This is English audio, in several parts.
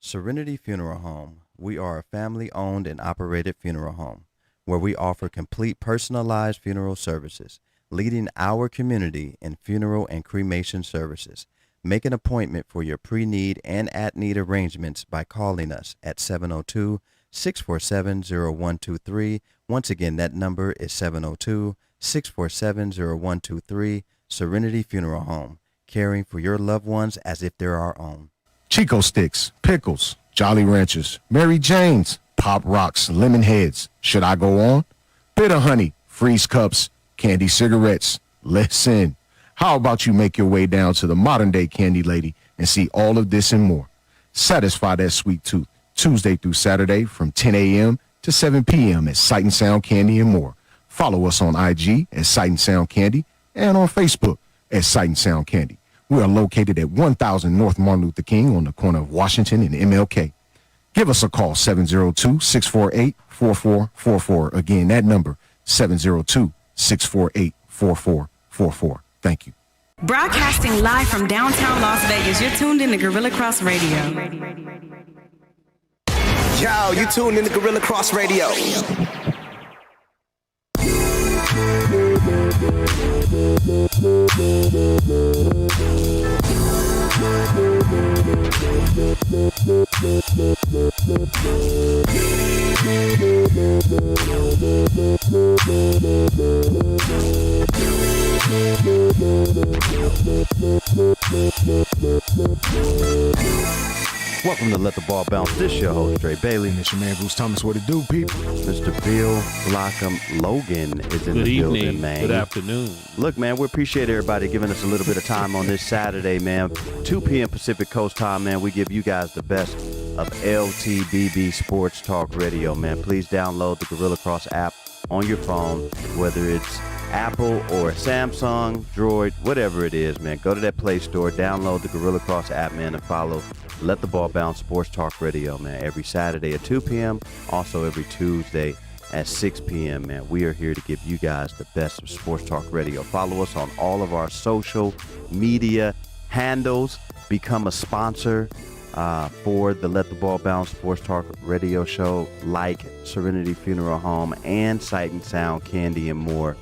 Serenity Funeral Home. We are a family-owned and operated funeral home where we offer complete personalized funeral services, leading our community in funeral and cremation services. Make an appointment for your pre-need and at-need arrangements by calling us at 702-647-0123. Once again, that number is 702-647-0123. Serenity Funeral Home, caring for your loved ones as if they're our own. Chico Sticks, Pickles, Jolly Ranchers, Mary Jane's, Pop Rocks, Lemon Heads. Should I go on? Bitter Honey, Freeze Cups, Candy Cigarettes. Listen, how about you make your way down to the modern day Candy Lady and see all of this and more? Satisfy that sweet tooth Tuesday through Saturday from 10 a.m. to 7 p.m. at Sight and Sound Candy and more. Follow us on IG at Sight and Sound Candy and on Facebook at Sight and Sound Candy. We are located at 1000 North Martin Luther King on the corner of Washington and MLK. Give us a call, 702-648-4444. Again, that number, 702-648-4444. Thank you. Broadcasting live from downtown Las Vegas, you're tuned in to Gorilla Cross Radio. Yo, you tuned in to Gorilla Cross Radio. Welcome to Let the Ball Bounce. This is your host, Dre Bailey. And it's your man, Bruce Thomas. What it do, people? Mr. Bill Lockham Logan is in Good the evening. building, man. Good afternoon. Look, man, we appreciate everybody giving us a little bit of time on this Saturday, man. 2 p.m. Pacific Coast time, man. We give you guys the best of LTBB Sports Talk Radio, man. Please download the Gorilla Cross app on your phone, whether it's Apple or Samsung, Droid, whatever it is, man. Go to that Play Store, download the Gorilla Cross app, man, and follow Let the Ball Bounce Sports Talk Radio, man. Every Saturday at 2 p.m., also every Tuesday at 6 p.m., man. We are here to give you guys the best of Sports Talk Radio. Follow us on all of our social media handles. Become a sponsor for the Let the Ball Bounce Sports Talk Radio show, like Serenity Funeral Home and Sight and Sound Candy and more.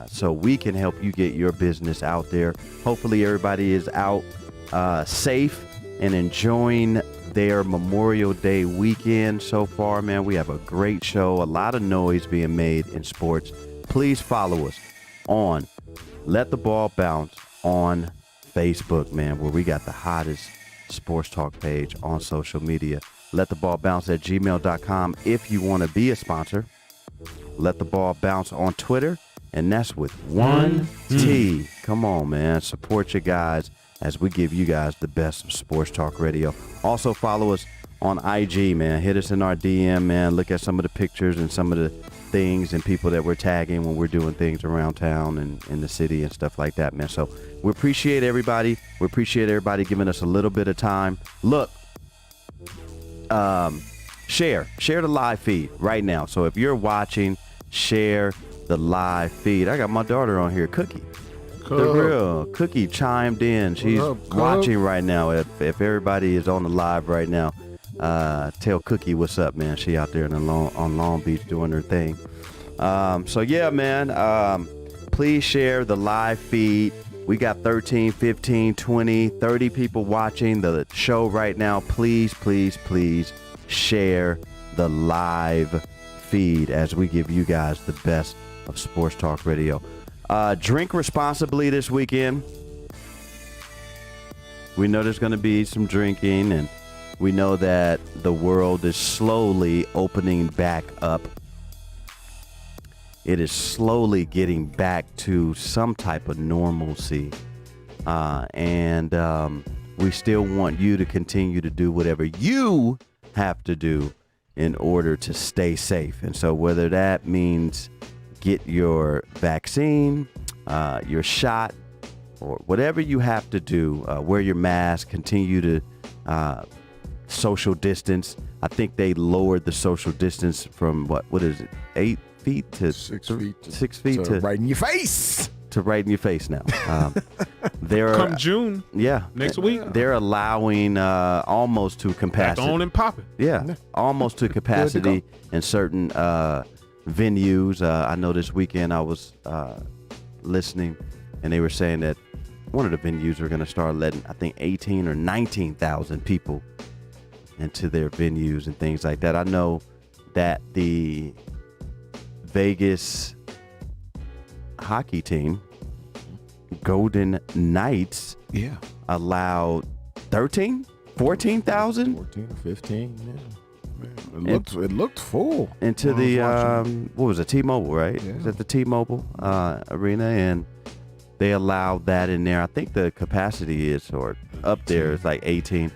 So we can help you get your business out there. Hopefully everybody is out safe and enjoying their Memorial Day weekend so far, man. We have a great show, a lot of noise being made in sports. Please follow us on Let the Ball Bounce on Facebook, man, where we got the hottest sports talk page on social media. Let the ball bounce at gmail.com if you want to be a sponsor. Let the Ball Bounce on Twitter, and that's with one T. Come on, man. Support your guys as we give you guys the best of sports talk radio. Also follow us on IG, man. Hit us in our DM, man. Look at some of the pictures and some of the things and people that we're tagging when we're doing things around town and in the city and stuff like that, man. So we appreciate everybody. We appreciate everybody giving us a little bit of time. Look, share the live feed right now. So if you're watching, share the live feed. I got my daughter on here, Cookie. The real Cookie chimed in. She's watching right now. If everybody is on the live right now, tell Cookie what's up, man. She out there on Long Beach doing her thing. So yeah, man, please share the live feed. We got 13, 15, 20, 30 people watching the show right now. Please, please, please share the live feed as we give you guys the best of sports talk radio. Drink responsibly this weekend. We know there's going to be some drinking, and we know that the world is slowly opening back up. It is slowly getting back to some type of normalcy. And we still want you to continue to do whatever you have to do in order to stay safe. And so whether that means get your vaccine, your shot, or whatever you have to do, wear your mask, continue to social distance. I think they lowered the social distance from what is it, 8 feet to 6 feet. 6 feet to right in your face. To right in your face now. They're Come June, yeah, next week, they're allowing almost to back capacity. on and popping. Yeah, almost to capacity in certain venues. I know this weekend I was listening, and they were saying that one of the venues are going to start letting, I think, 18 or 19,000 people into their venues and things like that. I know that the Vegas hockey team, Golden Knights, allowed 13, 14,000 14 or 15, It looked full into the what was it, T-Mobile, right? Yeah. Is that the T-Mobile arena? And they allowed that in there. I think the capacity is, or up there, it's like 18.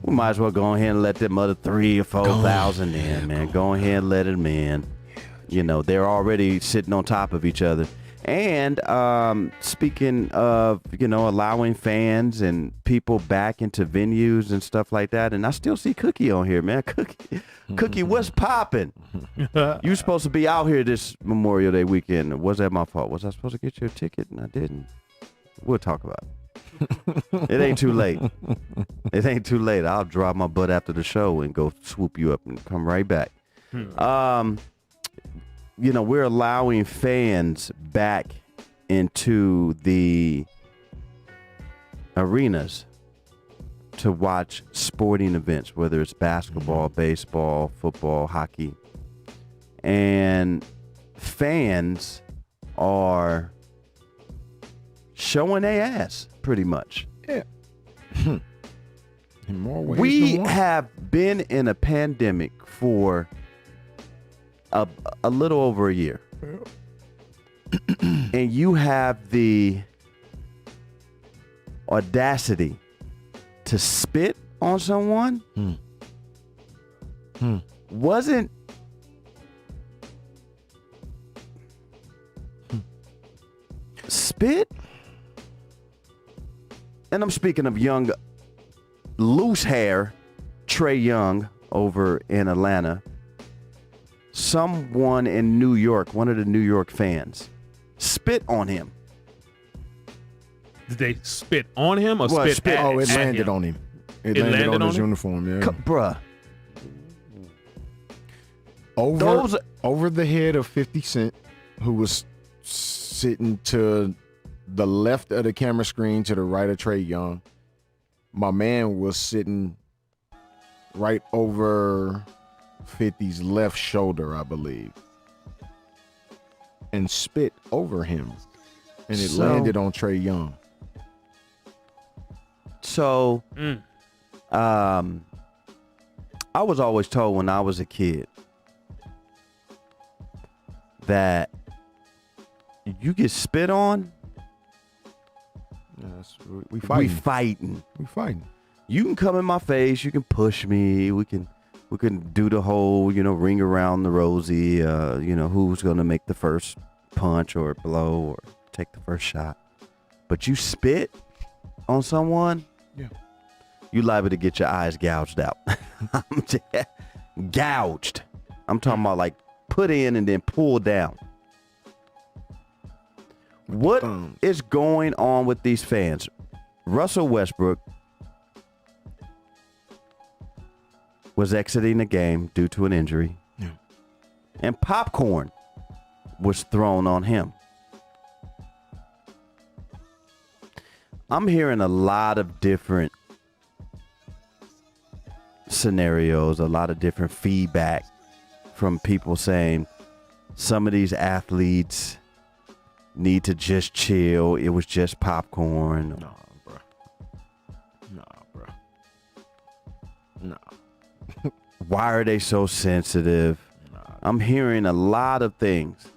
We might as well go ahead and let them other 3,000 or 4,000 in, man. Go ahead and let them in. You know, they're already sitting on top of each other. And speaking of, you know, allowing fans and people back into venues and stuff like that, and I still see Cookie on here, man. Cookie, what's popping? You supposed to be out here this Memorial Day weekend. Was that my fault? Was I supposed to get you a ticket and I didn't? We'll talk about it. It ain't too late. It ain't too late. I'll drive my butt after the show and go swoop you up and come right back. You know, we're allowing fans back into the arenas to watch sporting events, whether it's basketball, baseball, football, hockey. And fans are showing their ass pretty much. Yeah. In more ways We than one. have been in a pandemic for a little over a year. And you have the audacity to spit on someone? Wasn't spit? And I'm speaking of young, loose hair, Trae Young over in Atlanta. Someone in New York, one of the New York fans, spit on him. Did they spit on him or Well, spit at, Oh, it at landed him? on him. It It landed landed on on his him? uniform, yeah. Bruh. Over the head of 50 Cent, who was sitting to the left of the camera screen to the right of Trae Young. My man was sitting right over 50's left shoulder, I believe, and spit over him, and it landed on Trae Young. So, I was always told when I was a kid that you get spit on, Yes, we we fighting. fighting. We fighting. You can come in my face, you can push me, we can do the whole, you know, ring around the rosy, you know, who's gonna make the first punch or blow or take the first shot. But you spit on someone, Yeah. you liable to get your eyes gouged out. Gouged. I'm talking about like put in and then pull down. What is going on with these fans? Russell Westbrook was exiting the game due to an injury. Yeah. And popcorn was thrown on him. I'm hearing a lot of different scenarios, a lot of different feedback from people saying some of these athletes need to just chill. It was just popcorn. Nah, bro. Nah. Why are they so sensitive? I'm hearing a lot of things.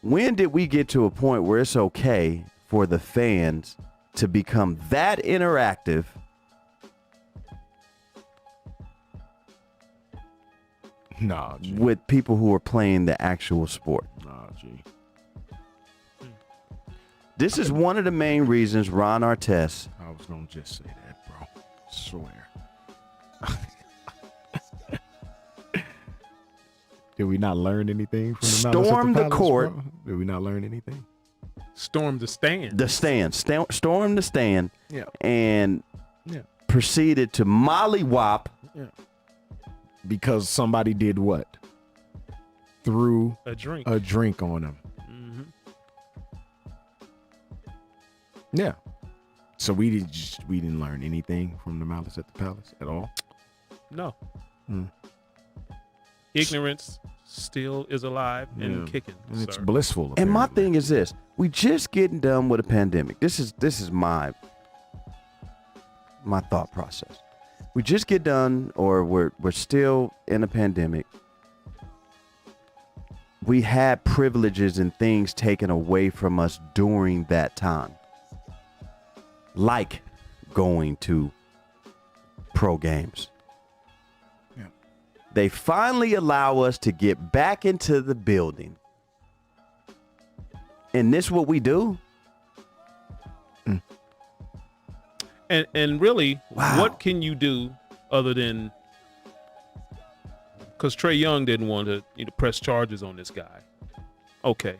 When did we get to a point where it's okay for the fans to become that interactive Nah, G. with people who are playing the actual sport? Nah, G. This is one of the main reasons Ron Artest. I was gonna just say that, bro. Swear. Did we not learn anything from the Storm the Palace, court. bro? Did we not learn anything? Stormed the stand. Stormed the stand. Yeah. And Yeah. proceeded to mollywop. Yeah. Because somebody did what? Threw A drink. a drink on him. Yeah. So we didn't learn anything from the Malice at the Palace at all. No. Ignorance still is alive and Yeah. kicking. And it's sir. blissful. And my apparently. thing is this: we just getting done with a pandemic. This is my thought process. We just get done, or we're still in a pandemic. We had privileges and things taken away from us during that time, like going to pro games. Yeah. They finally allow us to get back into the building. And this what we do? And really, Wow. what can you do other than, because Trae Young didn't want to press charges on this guy. Okay.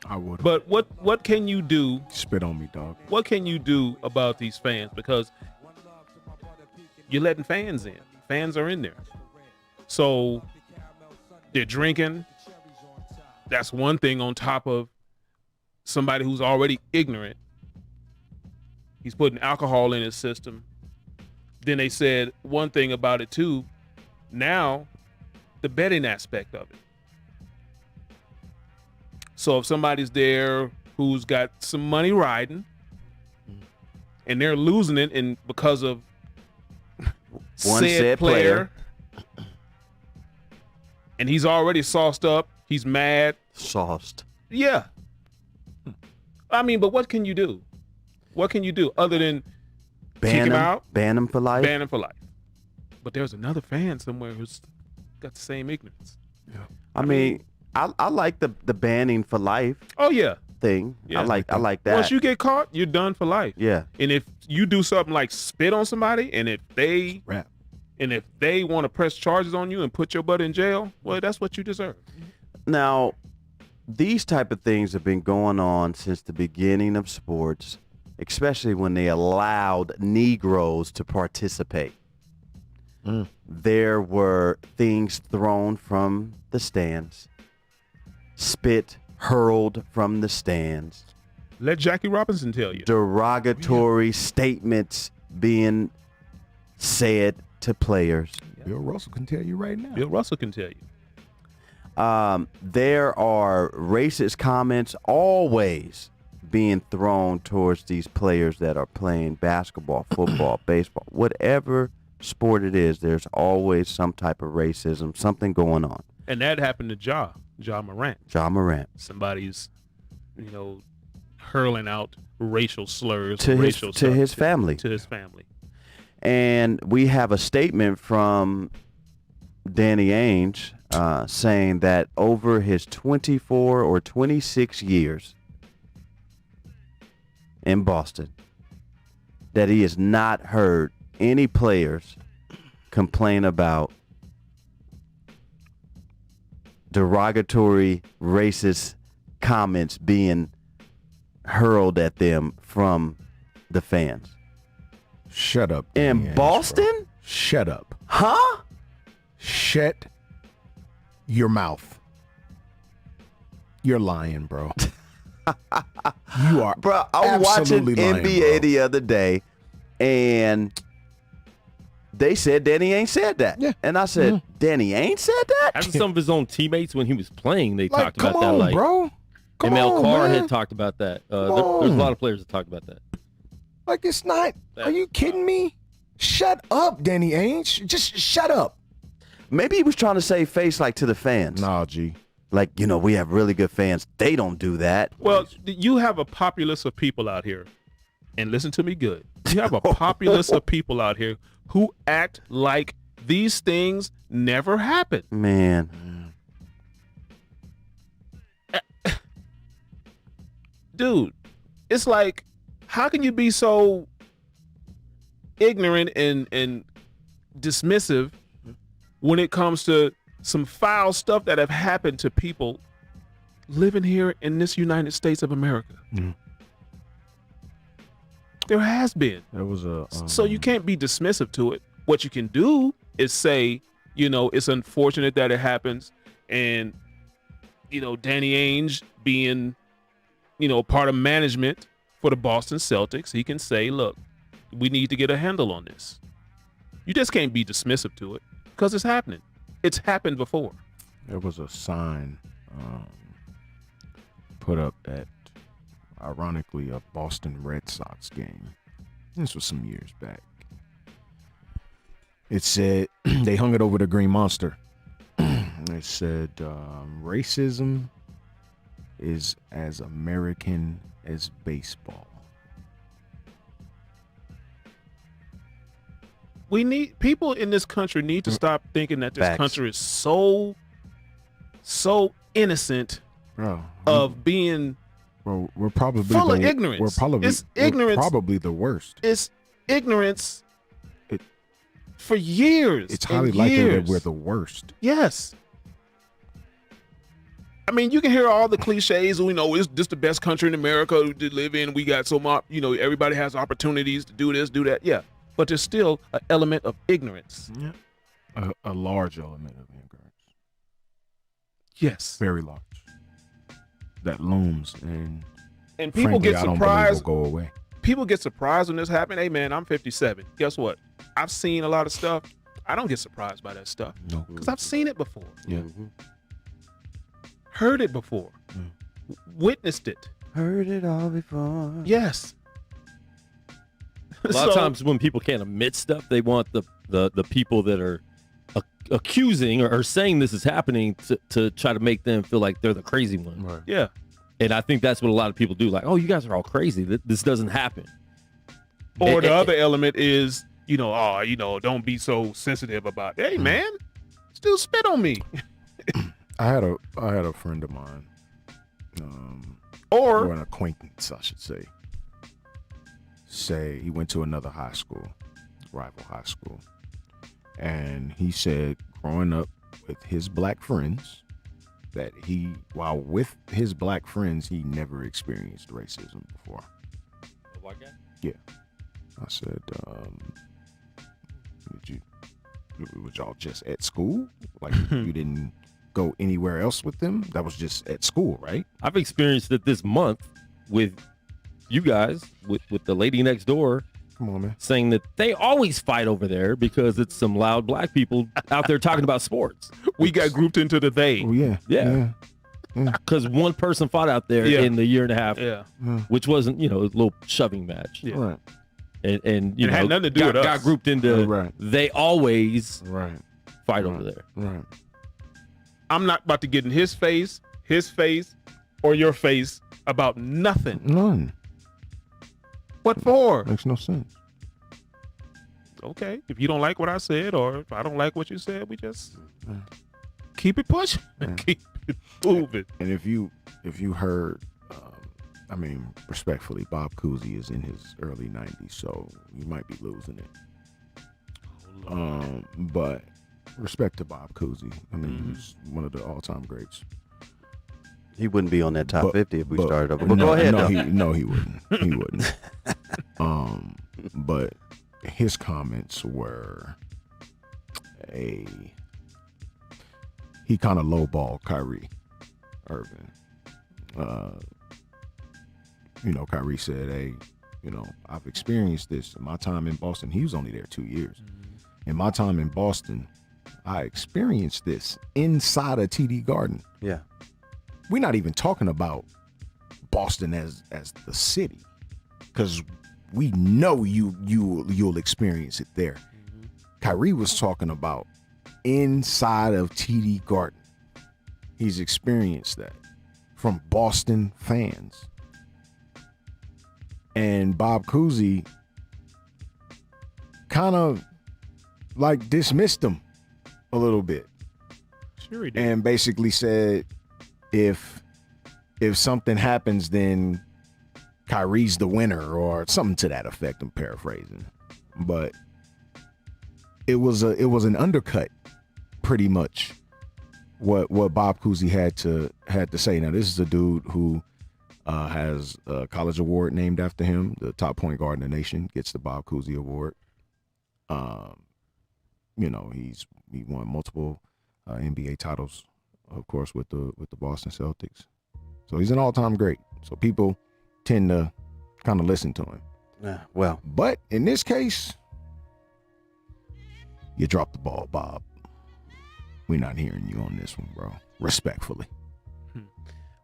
I would. But what can you do? Spit on me, dog. What can you do about these fans? Because you're letting fans in. Fans are in there. So they're drinking. That's one thing on top of somebody who's already ignorant. He's putting alcohol in his system. Then they said one thing about it too. Now, the betting aspect of it. So if somebody's there who's got some money riding and they're losing it, and because of One said player. and he's already sauced up, he's mad. Sauced. Yeah. I mean, but what can you do? What can you do other than kick him out? Ban him for life. Ban him for life. But there's another fan somewhere who's got the same ignorance. Yeah. I mean, I like the banning for life Oh yeah. thing. Yeah. I like that. Once you get caught, you're done for life. Yeah. And if you do something like spit on somebody, and if they Rap. want to press charges on you and put your butt in jail, well, that's what you deserve. Now, these type of things have been going on since the beginning of sports, especially when they allowed Negroes to participate. There were things thrown from the stands, spit hurled from the stands, Let Jackie Robinson tell you. derogatory statements being said to players. Bill Russell can tell you right now. Bill Russell can tell you. There are racist comments always being thrown towards these players that are playing basketball, football, baseball, whatever sport it is. There's always some type of racism, something going on. And that happened to Ja Morant. Ja Morant. Somebody's, hurling out racial slurs, To racial his family. To his family. And we have a statement from Danny Ainge saying that over his 24 or 26 years in Boston, that he has not heard any players complain about derogatory racist comments being hurled at them from the fans. Shut up. In Danny Ainge, Boston? bro. Shut up. Huh? Shut your mouth. You're lying, bro. You are. Bro, I was watching absolutely lying, NBA bro. the other day, and they said Danny ain't said that. Yeah. And I said, Danny ain't said that? After some of his own teammates, when he was playing, they Like, talked come about that. on, Like bro. Come ML on, Carr man. had talked about that. There's on. a lot of players that talked about that. Like, it's not. Are you kidding me? Shut up, Danny Ainge. Just shut up. Maybe he was trying to save face like to the fans. Nah, G. Like, we have really good fans. They don't do that. Well, you have a populace of people out here, and listen to me good. You have a populace of people out here who act like these things never happened. Man. Dude, it's like, how can you be so ignorant and dismissive when it comes to some foul stuff that have happened to people living here in this United States of America. There has been. There was a. So you can't be dismissive to it. What you can do is say, it's unfortunate that it happens. And, Danny Ainge being, part of management for the Boston Celtics, he can say, look, we need to get a handle on this. You just can't be dismissive to it because it's happening. It's happened before. There was a sign put up at, ironically, a Boston Red Sox game. This was some years back. It said, they hung it over the Green Monster. It said, racism is as American as baseball. People in this country need to stop thinking that this Facts. country is so innocent of being Well, we're probably full of ignorance. We're probably It's ignorance. We're probably the worst. It's ignorance for years. It's highly and likely years. that we're the worst. Yes. I mean, you can hear all the cliches. It's just the best country in America to live in. We got so much, everybody has opportunities to do this, do that. Yeah. But there's still an element of ignorance. Yeah. A large element of ignorance. Yes. Very large. That looms and people frankly, get I don't surprised. believe will go away. People get surprised when this happens. Hey, man, I'm 57. Guess what? I've seen a lot of stuff. I don't get surprised by that stuff No. because I've seen it before. Yeah. Heard it before. Witnessed it. Heard it all before. Yes. A lot of times when people can't admit stuff, they want the people that are accusing or saying this is happening to try to make them feel like they're the crazy one. Right. Yeah. And I think that's what a lot of people do. Like, oh, you guys are all crazy. This doesn't happen. Or the other element is, don't be so sensitive about it. Hey, man, still spit on me. I had a friend of mine, Or or an acquaintance, I should say he went to another high school, rival high school, and he said growing up with his black friends that while with his black friends, he never experienced racism before. Yeah. I said, was y'all just at school? Like you didn't go anywhere else with them? That was just at school, right? I've experienced it this month with you guys, with the lady next door, Come on, man. saying that they always fight over there because it's some loud black people out there talking about sports. we got grouped into the they. Oh yeah. Yeah. Because one person fought out there Yeah. in the year and a half, Yeah. which wasn't, a little shoving match. Yeah. Right. And It had nothing to do with us. got grouped into Right. they always Right. fight over there. Right. I'm not about to get in his face, or your face about nothing. None. What for? Makes no sense. Okay. If you don't like what I said, or if I don't like what you said, we just keep it pushing. Keep it moving. And if you heard, respectfully, Bob Cousy is in his early 90s, so you might be losing it. But respect to Bob Cousy. He's one of the all-time greats. He wouldn't be on that top 50 if we started over. No, But go ahead, though. he wouldn't. He wouldn't. But his comments were he kind of lowballed Kyrie Irving. Kyrie said, hey, I've experienced this in my time in Boston. He was only there 2 years. In my time in Boston, I experienced this inside of TD Garden. Yeah. We're not even talking about Boston as the city, because we know you'll experience it there. Kyrie was talking about inside of TD Garden. He's experienced that from Boston fans. And Bob Cousy kind of like dismissed him a little bit. Sure he did. And basically said, if something happens, then Kyrie's the winner, or something to that effect. I'm paraphrasing, but it was an undercut, pretty much, what Bob Cousy had to say. Now, this is a dude who has a college award named after him. The top point guard in the nation gets the Bob Cousy Award. You know, he won multiple NBA titles, of course, with the Boston Celtics. So he's an all-time great. So people tend to kind of listen to him. Well, But in this case, you dropped the ball, Bob. We're not hearing you on this one, bro. Respectfully.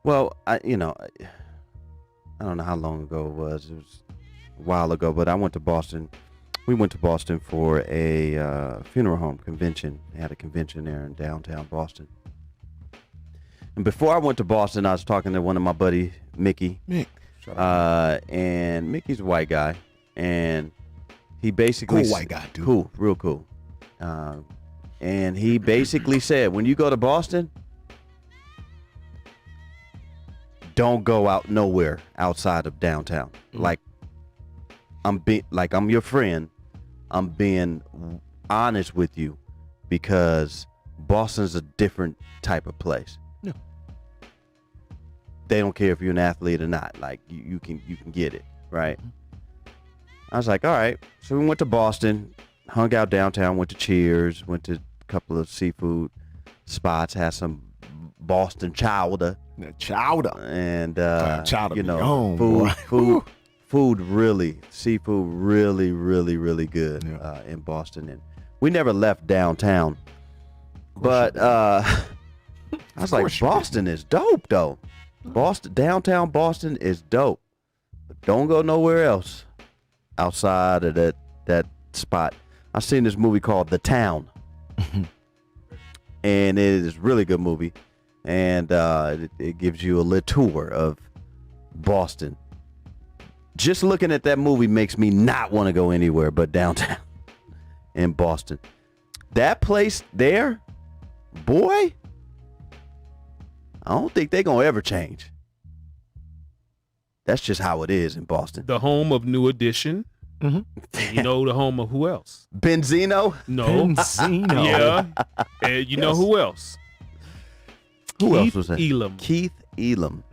well, I don't know how long ago it was. It was a while ago, but I went to Boston. We went to Boston for a funeral home convention. They had a convention there in downtown Boston. And before I went to Boston, I was talking to one of my buddy, Mickey. Mick. Shout out. And Mickey's a white guy. And he basically... Cool white guy, dude. Cool, real cool. And he basically said, when you go to Boston, don't go out nowhere outside of downtown. Like I'm your friend. I'm being honest with you because Boston's a different type of place. Yeah. They don't care if you're an athlete or not. Like you can get it, right? I was like, all right. So we went to Boston, hung out downtown, went to Cheers, went to a couple of seafood spots, had some Boston chowder. The chowder. And chowder you know, beyond, boy. food really, seafood really good in Boston. And we never left downtown. But I was like, Boston is dope though. Downtown Boston is dope. But don't go nowhere else outside of that spot. I seen this movie called The Town. And it is a really good movie. And it gives you a little tour of Boston. Just looking at that movie makes me not want to go anywhere but downtown in Boston. That place there, boy, I don't think they're going to ever change. That's just how it is in Boston. The home of New Edition. Mm-hmm. You know the home of who else? Benzino? No. Benzino. Yeah. And you know who else? Who else Keith was that? Elam. Keith Elam.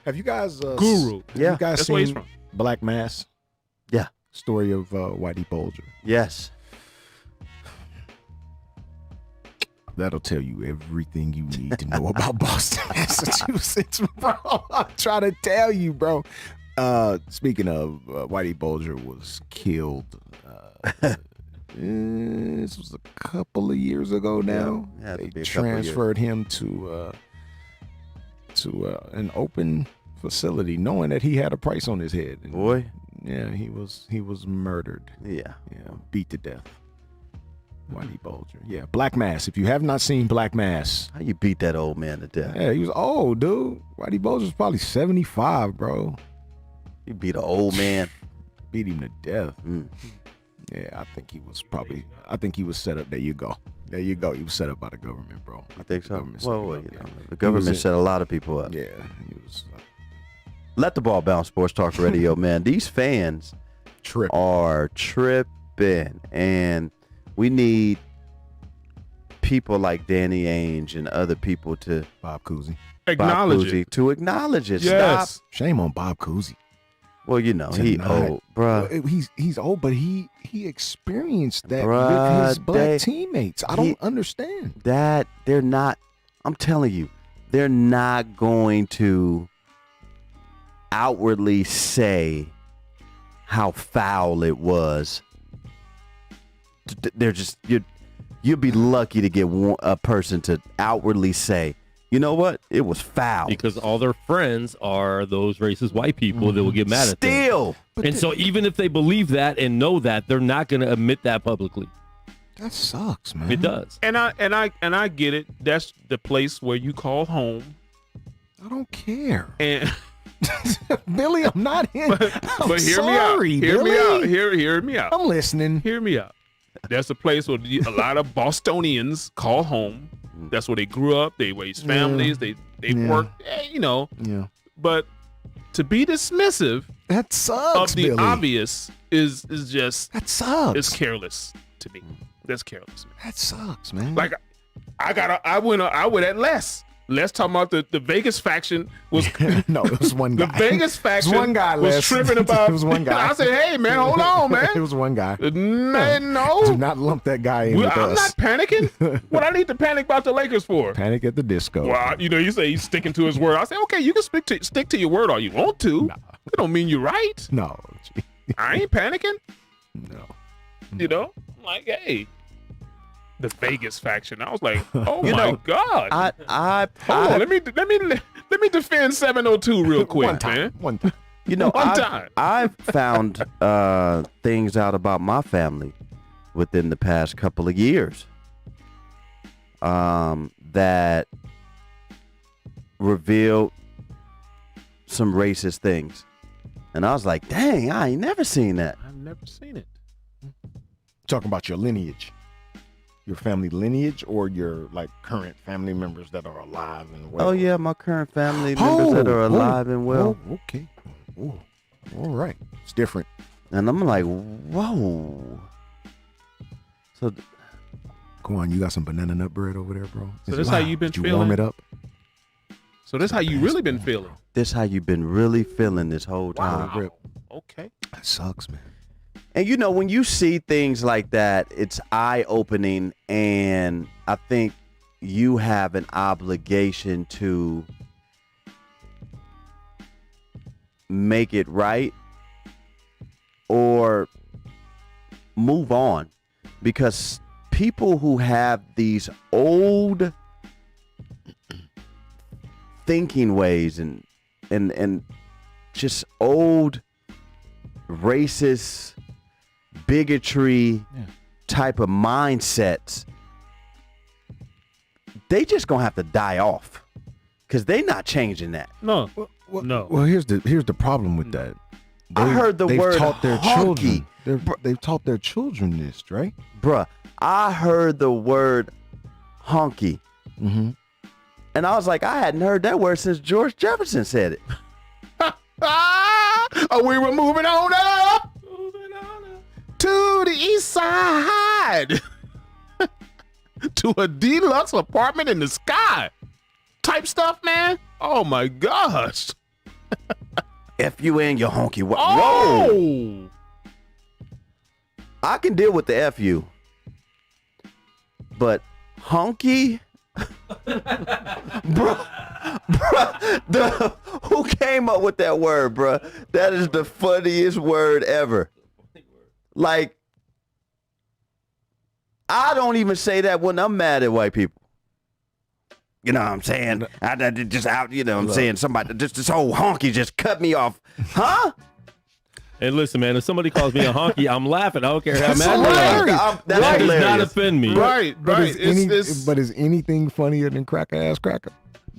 Have you guys Guru. Yeah. you guys That's where he's seen from. Black Mass? Yeah. Story of Whitey Bulger. Yes. That'll tell you everything you need to know about Boston, Massachusetts, bro. I'm trying to tell you, bro. Speaking of, Whitey Bulger was killed. This was a couple of years ago now. Yeah, they be a couple of transferred him to an open facility, knowing that he had a price on his head. And, Boy. yeah, he was murdered. Yeah. Beat to death. Whitey Bulger. Yeah, Black Mass. If you have not seen Black Mass, How you beat that old man to death? yeah, he was old, dude. Whitey Bulger was probably 75, bro. You beat an old man. Beat him to death. Mm. Yeah, I think he was set up. There you go. He was set up by the government, bro. I think so. Government set Well, him you up, know, yeah. the government He was set a lot of people up. Yeah, he was Let the ball bounce, Sports Talk Radio, man. These fans tripping. are tripping, and we need people like Danny Ainge and other people to Bob Cousy. Acknowledge Bob it. Cousy, to acknowledge it. Yes. Stop. Shame on Bob Cousy. Well, you know, he Tonight. old, bruh. He's old, but he experienced that Bruh, with his black they- teammates. I don't understand. That they're not, I'm telling you, they're not going to outwardly say how foul it was. They're just, you'll be lucky to get a person to outwardly say, you know what, it was foul. Because all their friends are those racist white people that will get mad at them. Still. And so even if they believe that and know that, they're not going to admit that publicly. That sucks, man. It does. And I get it. That's the place where you call home. I don't care. And Billy, I'm not in. but hear sorry, me out. Hear Billy. me out. Hear me out. I'm listening. Hear me out. That's a place where a lot of Bostonians call home. That's where they grew up. They raised families. They worked. You know. Yeah. But to be dismissive That sucks, of the Billy. obvious is just That sucks. it's careless to me. That's careless. Man. That sucks, man. Like I went at Les. Les talking about the Vegas faction was No, it was one guy. the Vegas faction It was one guy, was Les. tripping about. It was one guy. I said, hey man, hold on, man. It was one guy. Man, no. Do not lump that guy in with I'm us. not panicking. What I need to panic about the Lakers for? Panic at the Disco. Well, you say he's sticking to his word. I say, okay, you can stick to your word all you want to. It don't mean you're right. No. I ain't panicking. No. Like, hey, the Vegas faction. I was like, oh my god. Hold on, let me defend 702 real quick, man. One time. One time. I've found things out about my family within the past couple of years that revealed some racist things. And I was like, dang, I ain't never seen that. I've never seen it. Talking about your lineage. Your family lineage or your current family members that are alive and well? Oh, yeah, my current family members that are alive and well. Okay. Oh, all right. It's different. And I'm like, whoa. So, Go on, you got some banana nut bread over there, bro? So this how you been Did you feeling? warm it up? So this how you really been feeling? this how you've been really feeling this whole time. Wow. Okay. That sucks, man. And when you see things like that, it's eye-opening, and I think you have an obligation to make it right or move on, because people who have these old thinking ways and just old racist bigotry type of mindsets, they just gonna have to die off, because they not changing that. No. No. Well, here's the problem with that. I heard the they've word taught their honky. children. They've taught their children this, right? Bruh, I heard the word honky. Mm-hmm. And I was like, I hadn't heard that word since George Jefferson said it. We were moving on up to the east side to a deluxe apartment in the sky type stuff, man. Oh my gosh. F you and your honky. Whoa. Oh. I can deal with the F you. But honky? Bruh, who came up with that word, bruh? That is the funniest word ever. Like, I don't even say that when I'm mad at white people. You know what I'm saying? I just out, you know what I'm saying? Somebody, just this whole honky just cut me off. Huh? Hey, listen, man, if somebody calls me a honky, I'm laughing. I don't care how That's mad they are. hilarious. That's That does hilarious. not offend me. Right. But is anything funnier than cracker ass cracker?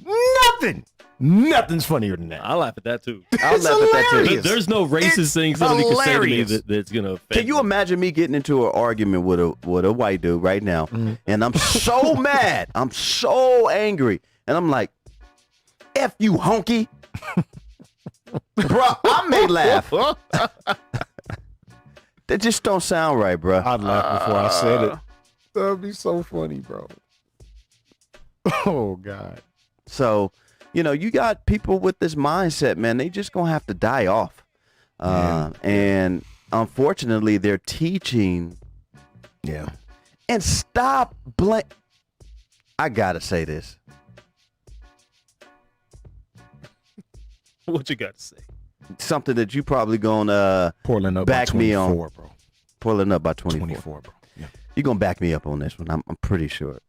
Nothing. Nothing's funnier than that. I laugh at that too. I'll laugh at that too. hilarious. There's no racist thing somebody can say to me hilarious. that's gonna offend Can you me. imagine me getting into an argument with a white dude right now, and I'm so mad, I'm so angry, and I'm like, F you, honky. Bro, I may laugh. That just don't sound right, bro. I'd laugh before I said it. That'd be so funny, bro. Oh, God. So, you got people with this mindset, man. They just gonna have to die off. And unfortunately, they're teaching. Yeah. And stop I gotta say this. What you got to say? Something that you probably gonna Portland up back by me 24, on. bro. Pulling up by 24. 24, bro. Yeah. You're gonna back me up on this one. I'm pretty sure.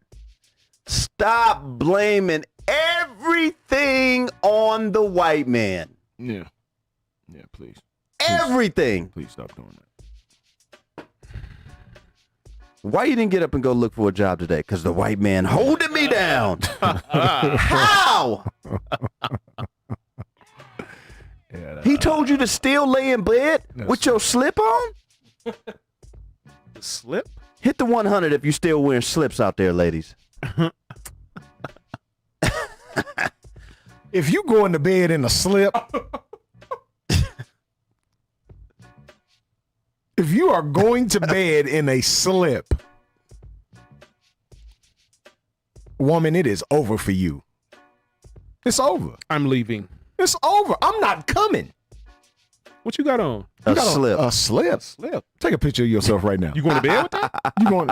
Stop blaming everything on the white man. Yeah. Yeah, please. Everything. Please stop doing that. Why you didn't get up and go look for a job today? Because the white man holding me down. How? Yeah, He told you to still lay in bed That's with your slip on? The slip? Hit the 100 if you still wearing slips out there, ladies. if you go into bed in a slip, if you are going to bed in a slip, woman, it is over for you. It's over. I'm leaving. It's over. I'm not coming. What you got on? A slip. A slip. Slip. Take a picture of yourself right now. You going to bed with that?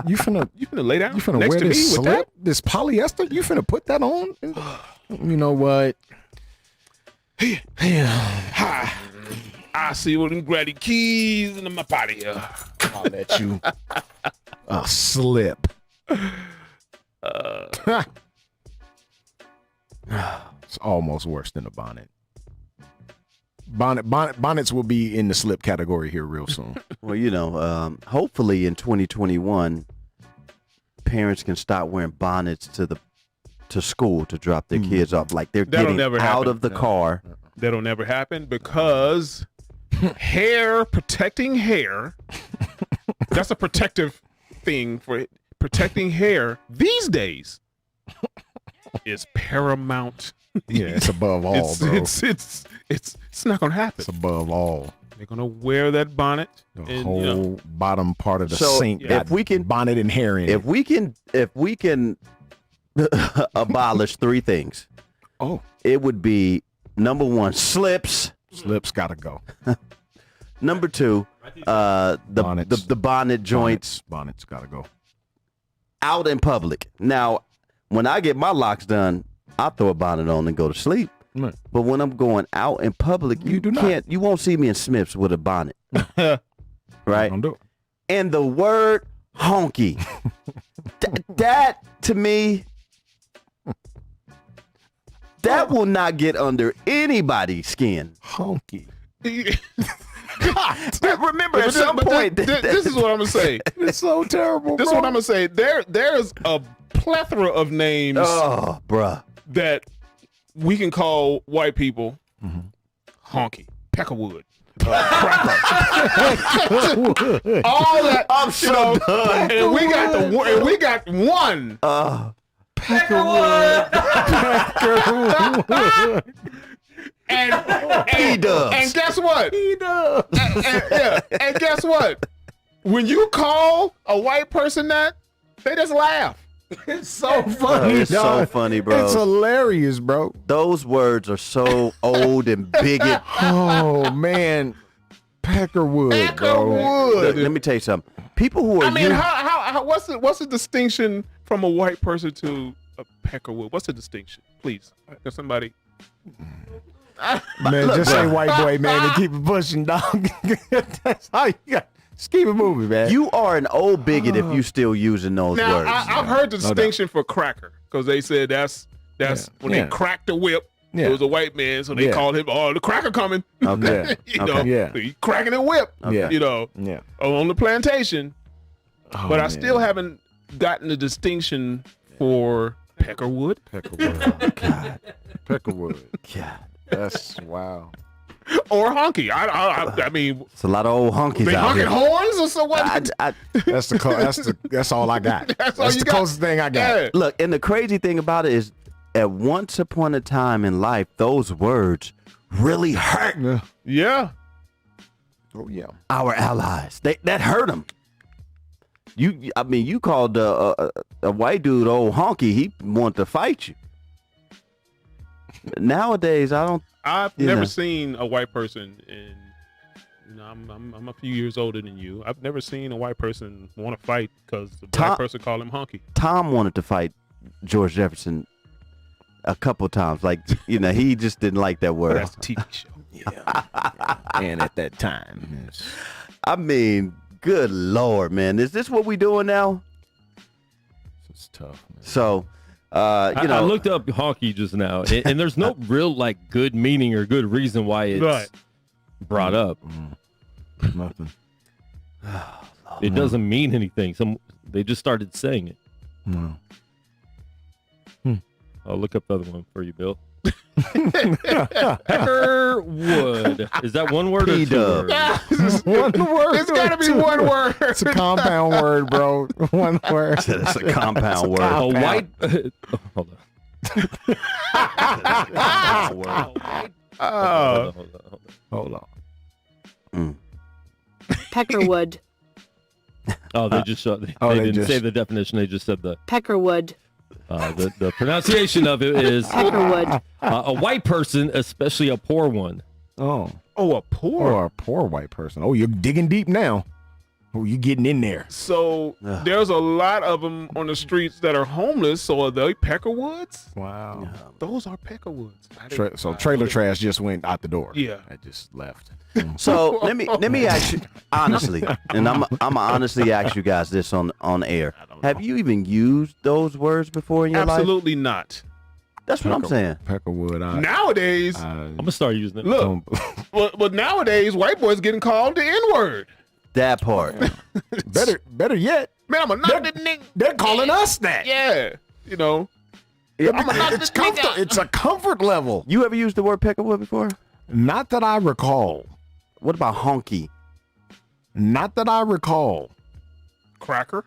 You finna lay down? You finna next wear to me this with slip? that? This polyester? You finna put that on? You know what? Hi. I see all them grady keys in my body here. I'll let you. A slip. It's almost worse than a bonnet. Bonnets will be in the slip category here real soon. Well, you know, hopefully in 2021, parents can stop wearing bonnets to school to drop their kids off. Like they're That'll getting never out happen. of the car. That'll never happen because protecting hair, that's a protective thing for protecting hair these days is paramount. Yeah, it's above all, bro. It's not gonna happen. It's above all. They're gonna wear that bonnet. The and, whole you know, bottom part of the So, sink if got we can- bonnet and hair in If we can abolish three things, Oh, it would be number one, slips. slips gotta go. Number two, Bonnets. the bonnet joints Bonnets gotta go. out in public. Now, when I get my locks done, I throw a bonnet on and go to sleep. Right. But when I'm going out in public, you do not. can't. You won't see me in Smith's with a bonnet, right? Don't do it. And the word honky, that to me, that will not get under anybody's skin. Honky. Remember, at some point, this is what I'm gonna say. It's so terrible. This is what I'm gonna say. There's a plethora of names oh, bruh. that we can call white people honky, peckerwood, cracker, all that. I'm so done. And we got one. Peckerwood. And E-dubs. And guess what? does. And guess what? When you call a white person that, they just laugh. It's so funny. It's so dog. funny, bro. It's hilarious, bro. Those words are so old and bigot. Oh man, Peckerwood, bro. Let me tell you something. People who are I mean, how what's the distinction from a white person to a peckerwood? What's the distinction? Please, can somebody? Man, just say white boy, man, and keep it pushing, dog. That's how you got. Just keep it moving, man. you are an old bigot if you still using those Now words. I've heard the distinction for cracker because they said that's when they cracked the whip. Yeah. It was a white man, so they Yeah. called him, "Oh, the cracker coming." Okay. You know, Yeah. he cracking the whip. Yeah. You know, Yeah. on the plantation. Oh, But I man. still haven't gotten the distinction for peckerwood Peckerwood. God. Peckerwood. God, That's wow. or honky. I mean, it's a lot of old honkies they out honking here. horns or so what? That's all I got. That's all That's you the got? closest thing I got. Yeah. Look, and the crazy thing about it is, at once upon a time in life, those words really hurt Yeah. Oh yeah. our allies. That hurt them. You called a white dude old honky. He wanted to fight you. Nowadays, I've You never know. seen a white person in. You know, I'm a few years older than you. I've never seen a white person want to fight because the black person called him honky. Tom wanted to fight George Jefferson a couple times. Like, he just didn't like that word. That's a TV show. And at that time, yes. I mean, good Lord, man. Is this what we doing now? It's tough, man. So, I looked up honky just now, and there's no real good meaning or good reason why it's Right. brought up. Nothing. It doesn't mean anything. They just started saying it. No. I'll look up the other one for you, Bill. Peckerwood. Is that one word or two P-dub. words? One word. It's got to be one word. It's a compound word, bro. One word. It's a compound word. A white. Hold on. Hold on. Hold on. Peckerwood. Oh, they just showed. They they didn't just- say the definition. They just said the. Peckerwood. The pronunciation of it is a white person, especially a poor one. Oh, a poor. or a poor white person. Oh, you're digging deep now. Oh, you getting in there. So there's a lot of them on the streets that are homeless. So are they Peckerwoods? Wow. Those are Peckerwoods. So trailer trash just went out the door. Yeah. I just left. So let me ask you honestly, and I'm honestly ask you guys this on air. Have you even used those words before in your life? Absolutely not. That's what I'm saying. Peckerwood. Nowadays, I'm gonna start using it. look, but nowadays white boys getting called the N-word. That part. better yet. Man, I'm a knock the nigga. They're calling us that. Yeah, you know. It's a comfort level. You ever used the word Peckerwood before? Not that I recall. What about honky? Not that I recall. Cracker.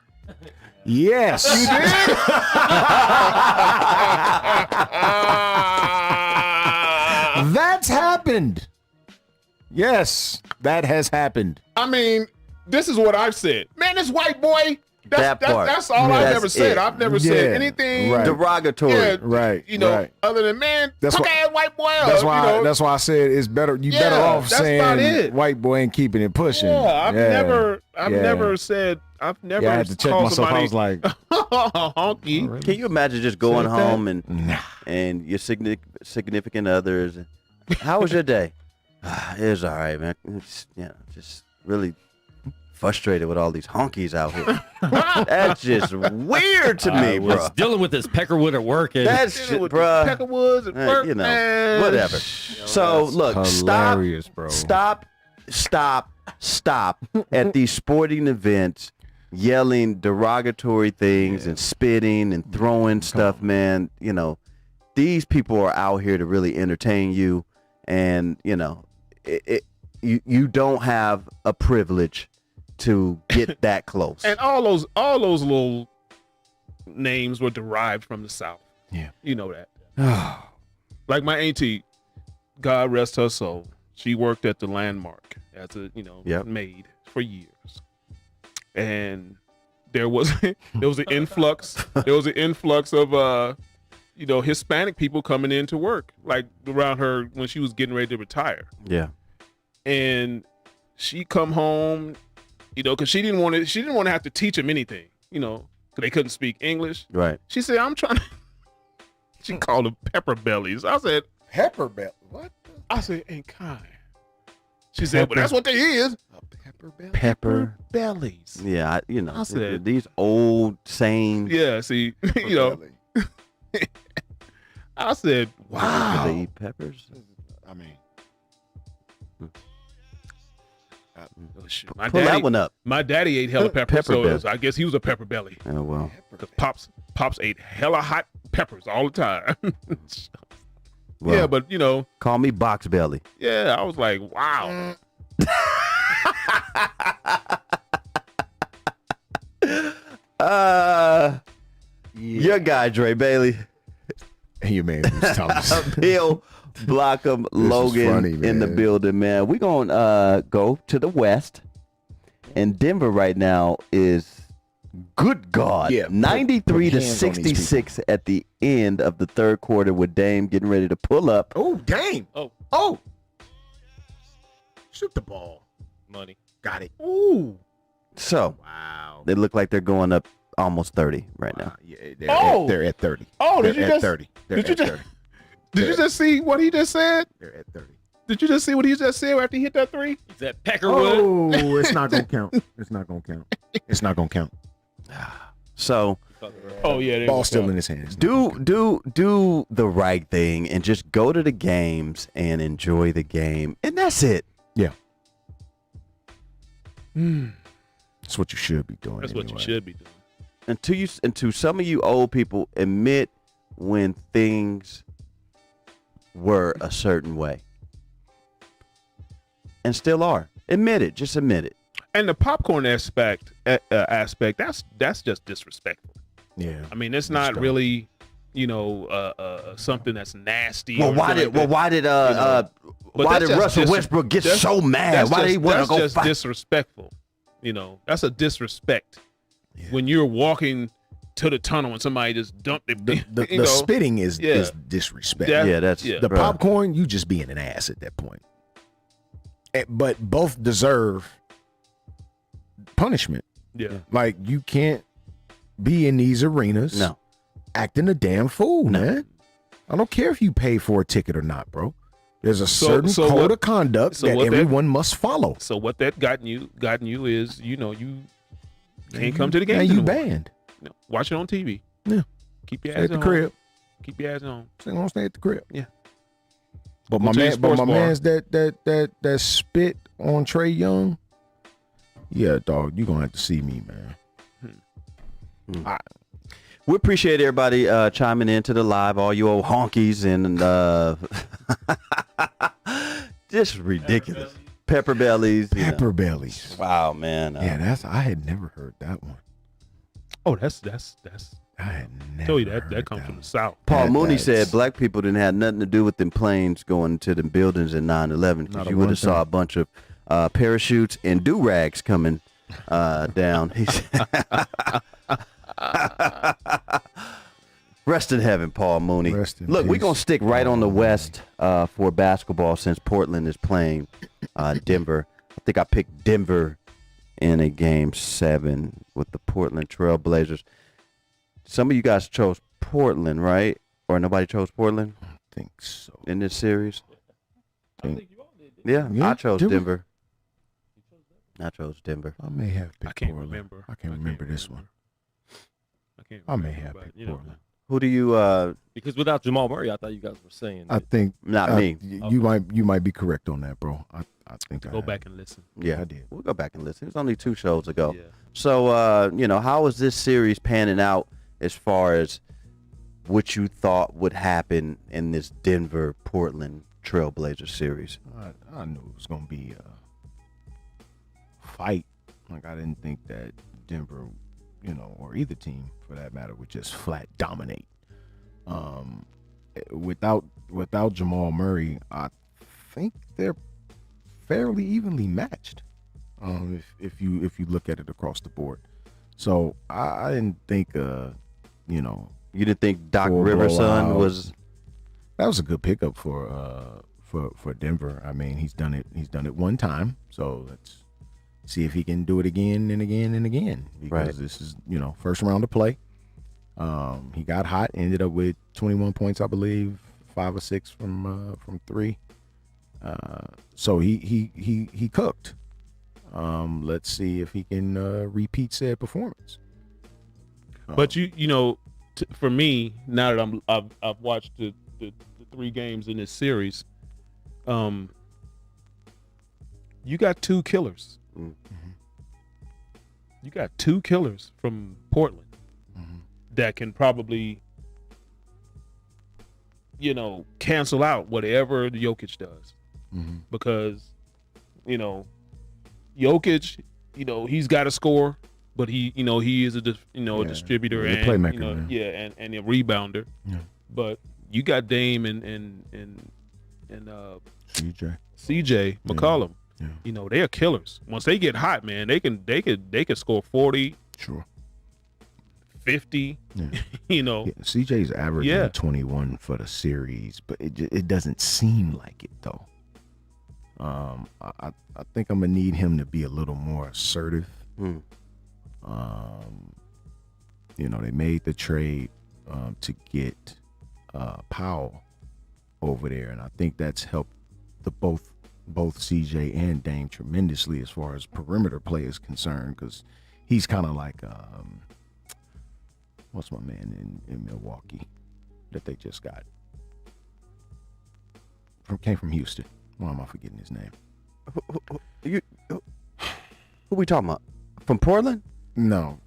Yes. You did? That's happened. Yes, that has happened. I mean, this is what I've said. Man, this white boy. That part. That's all I've That's ever said. it. I've never said anything Right. Derogatory. Yeah, Right. you know, right. other than man, That's punk why- ass white boy. That's why. You know, That's why I said it's better. You better Yeah, off that's about saying it. white boy and keeping it pushing. yeah, I've never said. I've never. Yeah, I had to check called myself. I somebody was like, honky. Can you imagine just going Said that? home and your significant others? How was your day? It was all right, man. It's, just really frustrated with all these honkies out here. That's just weird to me, I was bro. dealing with this Peckerwood at work, and That's shit, With bro. Peckerwoods and work, You know, man. whatever. So look, hilarious, bro. stop at these sporting events yelling derogatory things and spitting and throwing stuff, man. You know, these people are out here to really entertain you, and you know, you don't have a privilege to get that close. And all those little names were derived from the South. Yeah. You know that. Like my auntie, God rest her soul, she worked at the Landmark as a maid for years, and there was an influx of Hispanic people coming in to work, like around her when she was getting ready to retire. Yeah. And she come home, because she didn't want to have to teach them anything, because they couldn't speak English. Right. She said, "I'm trying to." She called them pepper bellies. I said, pepper belly. What? "I said, ain't kind." She said, "But that's what they is." Pepper belly. Pepper. Bellies. Yeah, I said- these old sayings. Yeah. See, I said, Do "Wow." they eat peppers? I mean, Oh, shit. Pull that one up. My daddy ate hella peppers, Pepper so belly. I guess he was a pepper belly. Oh well. Because pops ate hella hot peppers all the time. Well, Yeah, but call me box belly. yeah, I was like, wow. Your guy Dre Bailey, you man, Bruce Thomas. Bill Blockham, Logan funny, in the man. building, man. We're gonna go to the West, and Denver right now is, good God, Yeah, 93 to put hands on these 66 at the end of the third quarter, with Dame getting ready to pull up. Oh, dang. Oh. Shoot the ball. money. Got it. Ooh. So Wow. they look like they're going up almost 30 right now. Yeah, they're at 30. Oh, They're did you at just 30. They're did you at just 30. did you just see what he just said? They're at 30. Did you just see what he just said after he hit that three? Is that Peckerwood? Oh, it's not gonna count. It's not gonna count. It's not gonna count. So Oh yeah, there Ball you still go. in his hands. do the right thing and just go to the games and enjoy the game, and that's it. Yeah. That's what you should be doing. That's what you anyway. should be doing. And to some of you old people, admit when things were a certain way and still are. Admit it. Just admit it. And the popcorn aspect, that's just disrespectful. Yeah. I mean, it's not dumb. really, something that's nasty. Well, or why anything did like that. But why that's did just Russell dis- Westbrook get that's- so mad? Why did he want to that's go just fight? disrespectful. That's a disrespect. When you're walking to the tunnel and somebody just dumped it. The spitting is disrespect. That's the popcorn. You just being an ass at that point. But both deserve punishment. Yeah. Like, you can't be in these arenas acting a damn fool, man. I don't care if you pay for a ticket or not, bro. There's a certain code of conduct that everyone must follow. So what that gotten you is, you can't come to the game. And you banned. Watch it on TV. Yeah. Keep your Stay ass at the on. crib. Keep your ass on. Stay at the crib. Yeah. But my man's that spit on Trey Young. Yeah, dog, you gonna have to see me, man. We appreciate everybody chiming into the live, all you old honkies and just ridiculous. Pepper bellies. Pepper bellies. Wow, man. Yeah, I had never heard that one. Oh, that's I had never. tell you that comes from the South. Paul Mooney said black people didn't have nothing to do with them planes going to the buildings in 9/11 because you would have saw a bunch of parachutes and do-rags coming down. He said, rest in heaven, Paul Mooney. Look, we're going to stick right on the West for basketball since Portland is playing Denver. I think I picked Denver in a game 7 with the Portland Trail Blazers. Some of you guys chose Portland, right? Or nobody chose Portland? I think so. In this series? I think you all did. Yeah, Yeah, I chose did we? Denver. I chose Denver. I may have picked I can't Portland. remember. I can't remember this one. I may have picked Portland. Who do you Because without Jamal Murray, I thought you guys were saying I think not me. You might be correct on that, bro. I think Go back and listen. Yeah, I did. We'll go back and listen. It was only 2 shows ago. Yeah. So, how is this series panning out as far as what you thought would happen in this Denver-Portland Trailblazer series? I knew it was gonna be a fight. Like, I didn't think that Denver, or either team for that matter, would just flat dominate. Without Jamal Murray, I think they're fairly evenly matched. If you look at it across the board, so I didn't think You didn't think Doc Full Riverson blowout. was? that was a good pickup for Denver. I mean, he's done it one time, so let's see if he can do it again and again and again, because Right. this is first round of play. He got hot, ended up with 21 points, I believe, 5 or 6 from 3. So he cooked. Let's see if he can repeat said performance. But for me, now that I've watched the 3 games in this series, you got 2 killers. Mm-hmm. You got 2 killers from Portland that can probably, cancel out whatever Jokic does. Mm-hmm. Because, Jokic, he's got to score, but he is a distributor He's a and playmaker, man. and a rebounder. Yeah. But you got Dame and CJ McCollum. Yeah. They are killers. Once they get hot, man, they can score 40, Sure. 50. Yeah. Yeah. CJ's averaging Yeah. 21 for the series, but it doesn't seem like it though. I think I'm gonna need him to be a little more assertive. They made the trade to get Powell over there, and I think that's helped both CJ and Dame tremendously as far as perimeter play is concerned, because he's kind of like what's my man in Milwaukee that they just got? Came from Houston. Why am I forgetting his name? Who we talking about? From Portland? No,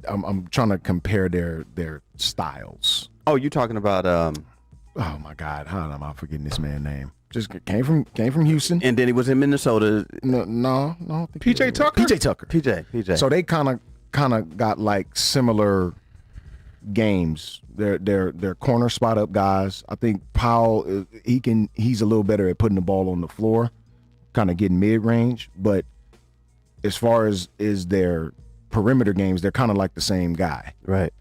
I'm trying to compare their styles. Oh, you talking about Oh my God, how am I forgetting this man's name? Just came from Houston. and then he was in Minnesota. No, I don't think PJ Tucker? PJ Tucker. PJ. So they kind of got like similar games. They're corner spot up guys. I think Powell he's a little better at putting the ball on the floor, kind of getting mid range. But as far as is their perimeter games, they're kind of like the same guy. Right.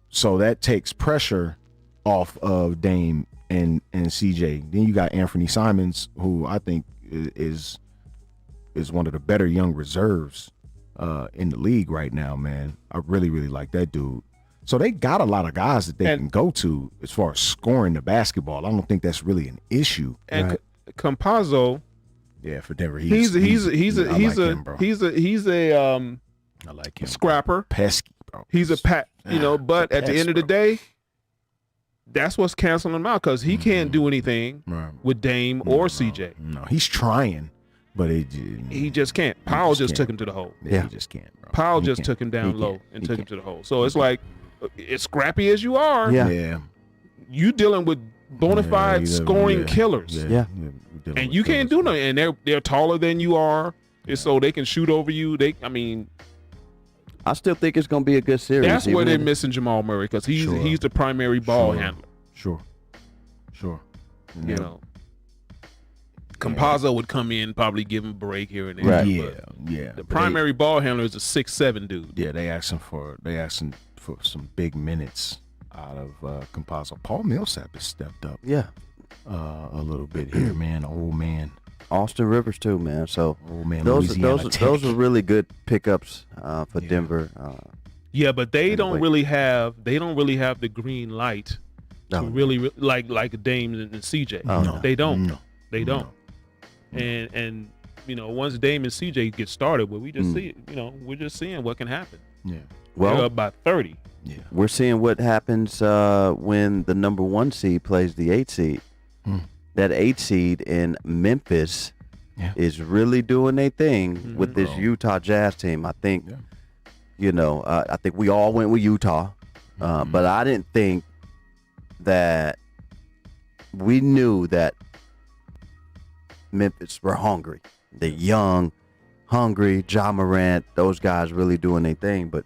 So that takes pressure off of Dame and CJ. Then you got Anthony Simons, who I think is one of the better young reserves in the league right now, man. I really, really like that dude. So they got a lot of guys that they can go to as far as scoring the basketball. I don't think that's really an issue. And Right. Campazzo, Yeah, for Denver, he's a I like him. scrapper. Pesky, bro. He's a but at the end of the day, that's what's canceling him out because he can't do anything Right. with Dame or CJ. No, he's trying, but He just can't. Powell just took him to the hole. Yeah. he just can't, bro. Powell He just can't. took him down He low can't. and He took him can't. to the hole. So it's like, as scrappy as you are, Yeah. Yeah. you dealing with bona fide scoring killers. Yeah. And you can't do nothing. And they're taller than you are, and so they can shoot over you. I still think it's going to be a good series. That's where even they're if- missing Jamal Murray because he's Sure. the primary ball Sure. handler. Sure. You know, Campazzo would come in, probably give him a break here and there. Right. but Yeah. The primary ball handler is a 6'7" dude. Yeah, they asking for some big minutes out of Campazzo. Paul Millsap has stepped up Yeah. a little bit here, man. Old man. Austin Rivers too, man. So Old man. those Louisiana Tech. are really good pickups for Denver. Yeah, but they Anyway. don't really have the green light to No. really like Dame and CJ. Oh, no. They don't. No. They don't. And once Dame and CJ get started, well, we just see it. We're just seeing what can happen. Yeah. They're Well, up by 30. Yeah. we're seeing what happens when the number 1 seed plays the 8 seed. That 8 seed in Memphis Yeah. is really doing their thing with this Utah Jazz team. I think, I think we all went with Utah, but I didn't think that we knew that Memphis were hungry. They're young, hungry. Ja Morant, those guys really doing their thing, but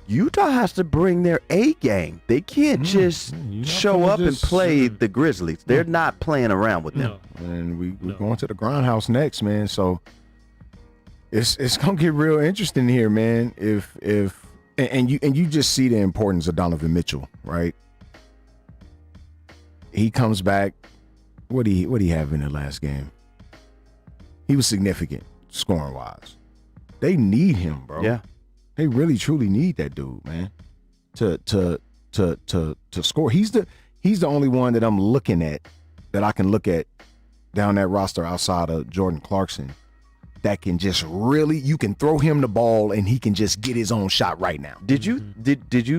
Utah has to bring their A game. They can't just show up and play the Grizzlies. They're not playing around with them. No. And we're going to the grindhouse next, man. So it's gonna get real interesting here, man. If you just see the importance of Donovan Mitchell, right? He comes back. What he have in the last game? He was significant scoring wise. They need him, bro. Yeah. They really truly need that dude, man. To score. He's the only one that I'm looking at, that I can look at down that roster outside of Jordan Clarkson, that can just really, you can throw him the ball and he can just get his own shot right now. Did you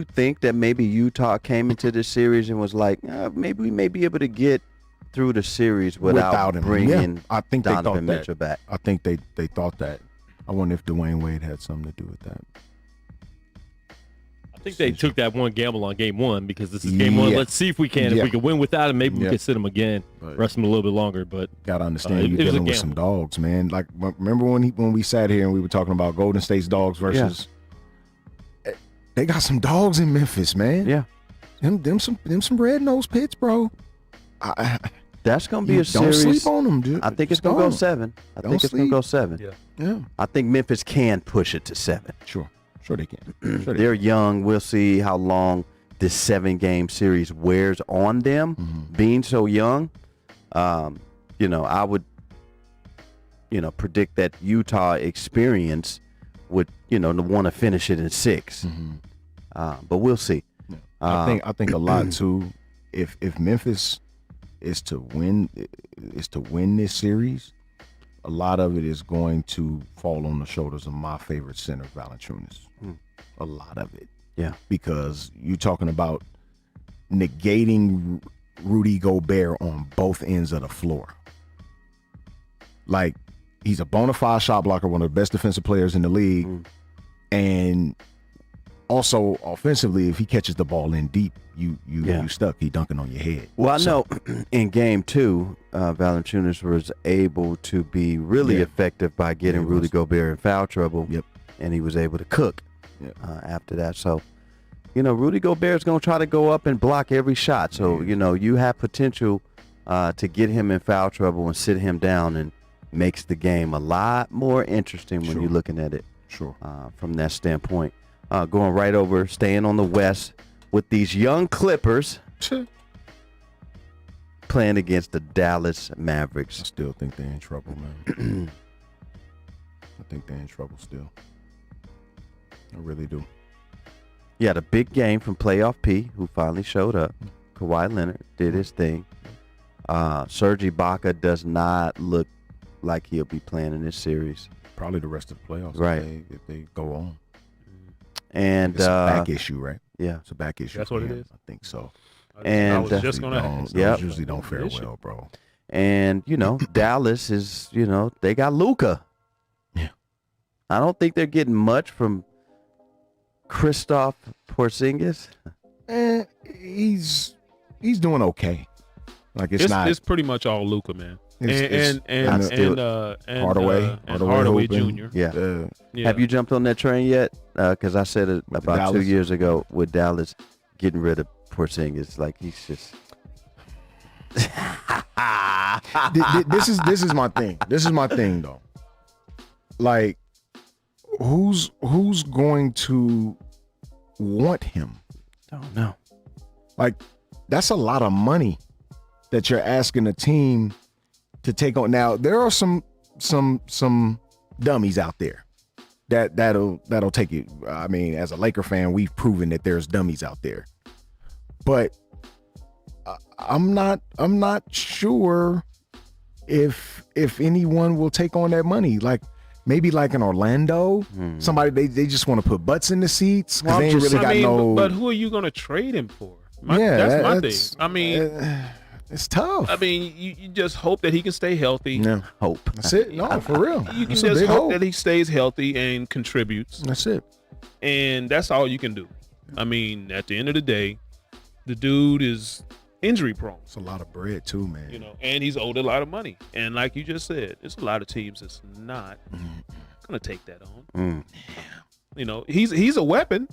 think that maybe Utah came into this series and was like, maybe we may be able to get through the series without him. bringing I think they Donovan thought that. Mitchell back? I think they thought that. I wonder if Dwayne Wade had something to do with that. I think they took that one gamble on game one because this is game one. Yeah. Let's see if we can. Yeah. If we can win without him, maybe we Yeah. can sit him again, But- rest him a little bit longer. But Gotta understand It you're was a dealing with some dogs, man. Like, remember when we sat here and we were talking about Golden State's dogs versus they got some dogs in Memphis, man. Yeah. Them some red-nosed pits, bro. That's going to be a Don't series. sleep on them, dude. I think it's Just going to go don't. 7. I Don't think it's going to sleep. go 7. Yeah. Yeah, I think Memphis can push it to 7. sure they can. Sure they They're young. We'll see how long this 7-game series wears on them. Being so young, I would, predict that Utah experience would, want to finish it in 6. But we'll see. I think a lot too. If Memphis is to win this series, a lot of it is going to fall on the shoulders of my favorite center, Valanciunas. A lot of it. Yeah. Because you're talking about negating Rudy Gobert on both ends of the floor. Like, he's a bona fide shot blocker, one of the best defensive players in the league. And also offensively, if he catches the ball in deep, you stuck. He dunking on your head. Well, I know in game 2, Valanciunas was able to be really effective by getting Yeah, he Rudy was. Gobert in foul trouble. Yep. And he was able to cook Yep. after that. So, Rudy Gobert is going to try to go up and block every shot. So, you have potential to get him in foul trouble and sit him down and, makes the game a lot more interesting when you're looking at it Sure. from that standpoint. Going right over, staying on the West with these young Clippers playing against the Dallas Mavericks. I still think they're in trouble, man. I think they're in trouble still. I really do. You had a big game from Playoff P, who finally showed up. Kawhi Leonard did his thing. Serge Ibaka does not look like he'll be playing in this series. Probably the rest of the playoffs, Right. if they go on. And It's a back issue, right? yeah, It's a back issue. That's for what it him. is? I think so. And, I was just going to Those ask. Yep. usually don't fare Issue. well, bro. and Dallas is, they got Luka. Yeah. I don't think they're getting much from Kristaps Porzingis. He's doing okay. Like It's pretty much all Luka, man. It's And Hardaway Hardaway hooping. Jr. Yeah. Yeah. Have you jumped on that train yet? Because I said it With about 2 Dallas? years ago with Dallas getting rid of Porzingis. Like he's just. This is my thing. This is my thing though. Like, who's going to want him? Don't know. Like, that's a lot of money that you're asking a team to take on. Now, there are some dummies out there that'll take it. I mean, as a Laker fan, we've proven that there's dummies out there. But I'm not sure if anyone will take on that money. Like, maybe like in Orlando, somebody they just want to put butts in the seats because they ain't really got no. But who are you going to trade him for? Yeah, that's my that's- thing. I mean, it's tough. I mean, you just hope that he can stay healthy. Yeah, Hope. that's it. No, for real. You can That's a just big hope that he stays healthy and contributes, That's it. and that's all you can do. I mean, at the end of the day, the dude is injury prone, It's a lot of bread too, man. and he's owed a lot of money. And like you just said, there's a lot of teams that's not gonna take that on. He's a weapon.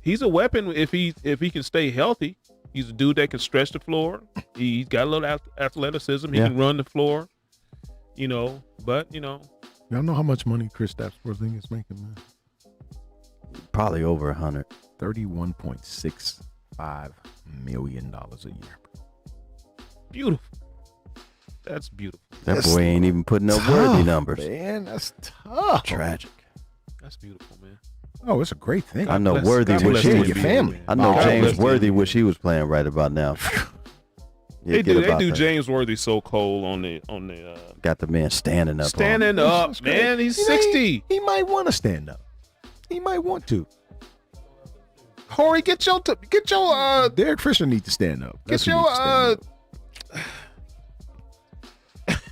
He's a weapon if he can stay healthy. He's a dude that can stretch the floor. He's got a little athleticism. He Yeah. can run the floor. But Y'all know how much money Kristaps Porzingis is making, man? Probably over 100. $31.65 million a year. beautiful. That's beautiful. That That's boy ain't even putting up Tough, worthy numbers. Man, that's tough. Tragic. That's beautiful, man. Oh, it's a great thing. I know bless- Worthy God wish bless he the was. your family. I know God James bless the Worthy NBA. wish he was playing right about now. Yeah, They get do about that. James Worthy so cold on the Got the man standing up. on him. standing up, That's great. man. He's You know, 60. He might want to stand up. He might want to. Corey, get your Derek Fisher needs to stand up. get That's who your needs to stand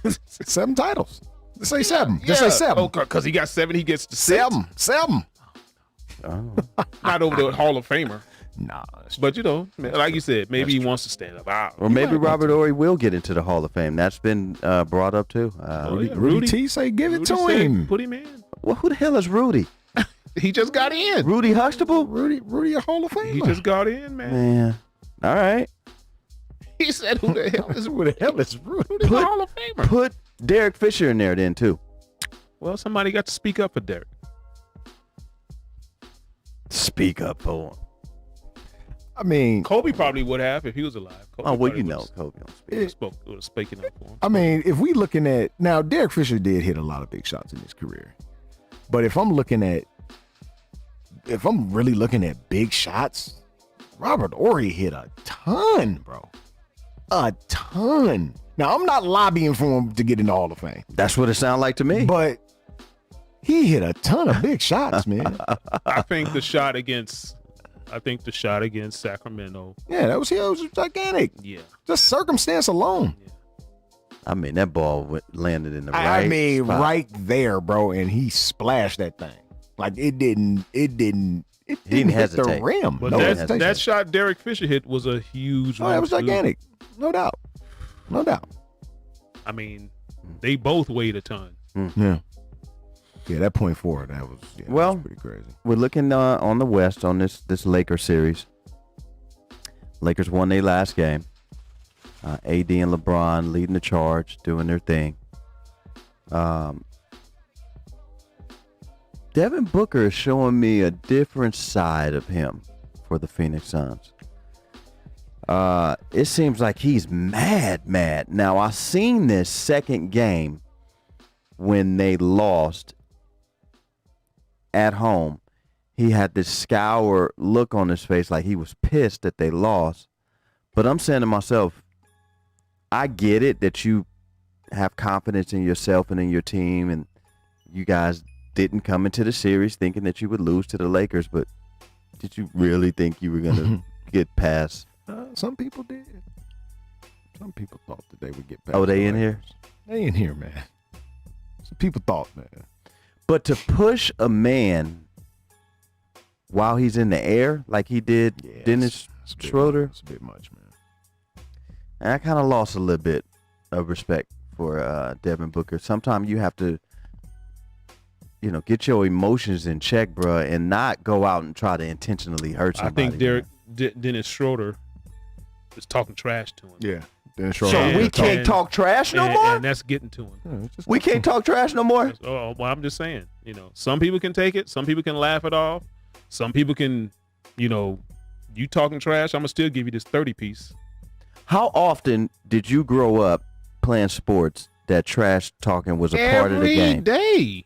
up. 7 titles. Let's say 7. Just say 7. Oh, because he got 7, he gets to 7. Oh. Not over the Hall of Famer, Nah. but like you said, maybe he wants to stand up. Or maybe Robert Horry will get into the Hall of Fame. That's been brought up too. yeah. Rudy T say give it Rudy to said, him. Put him in. Well, who the hell is Rudy? He just got in. Rudy Huxtable? Rudy a Hall of Famer. He just got in, man. Man. All right. He said, "Who the hell is Who the hell is Rudy? Rudy the Hall of Famer?" Put Derek Fisher in there then too. Well, somebody got to speak up for Derek. Speak up for him. I mean, Kobe probably would have if he was alive. Kobe Oh, well, probably you know, would've Kobe don't speak. would have spoken up for him. I mean, if we looking at now, Derek Fisher did hit a lot of big shots in his career, but if I'm really looking at big shots, Robert Horry hit a ton, bro, a ton. Now I'm not lobbying for him to get in the Hall of Fame, That's what it sounded like to me. but he hit a ton of big shots, man. I think the shot against Sacramento. Yeah, that was gigantic. Yeah. Just circumstance alone. I mean, that ball landed in the right I mean, spot. right there, bro, and he splashed that thing. Like it didn't hit the hesitate. rim. But No that, hesitation. that shot Derek Fisher hit was a huge Oh, one. that was too. gigantic. No doubt. No doubt. I mean, they both weighed a ton. Yeah. Yeah, that point forward, that was, that Well, was pretty crazy. We're looking on the West on this Lakers series. Lakers won their last game. AD and LeBron leading the charge, doing their thing. Devin Booker is showing me a different side of him for the Phoenix Suns. It seems like he's mad. Now, I seen this second game when they lost at home. He had this scour look on his face like he was pissed that they lost. But I'm saying to myself, I get it that you have confidence in yourself and in your team, and you guys didn't come into the series thinking that you would lose to the Lakers, but did you really think you were going to get past? Some people did. Some people thought that they would get past. Oh, they the in here? Lakers. They in here, man. Some people thought, man. But to push a man while he's in the air like he did Dennis Schroeder, it's a bit much, man. and I kind of lost a little bit of respect for Devin Booker. Sometimes you have to, get your emotions in check, bro, and not go out and try to intentionally hurt somebody. I think Dennis Schroeder is talking trash to him. Yeah. Dennis Schroeder. So we can't talk trash no more? And that's getting to him. Yeah, We can't talk trash no more? Oh, well, I'm just saying, some people can take it. Some people can laugh it off. Some people can, you talking trash, I'm going to still give you this 30-piece. How often did you grow up playing sports that trash talking was a part of the game? Every day.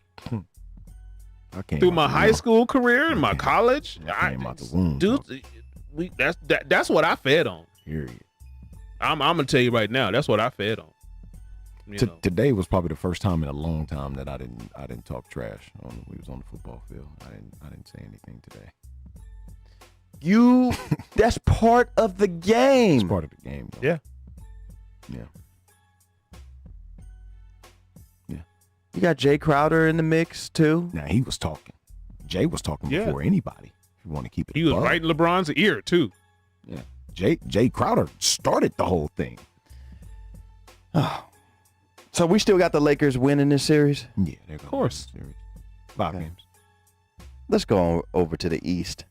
I came Through out my the high womb. school career and my college. I came out the womb, Dude, that's what I fed on. Period. I'm gonna tell you right now, that's what I fed on. Today was probably the first time in a long time that I didn't talk trash when we was on the football field. I didn't say anything today. That's part of the game. It's part of the game, though. Yeah. You got Jay Crowder in the mix too. Now he was talking. Jay was talking before anybody. If you want to keep it, He was above. right in LeBron's ear too. Yeah. Jay Crowder started the whole thing. So we still got the Lakers winning this series. Yeah, they're going Of course. to win the series. 5 games. Let's go over to the East.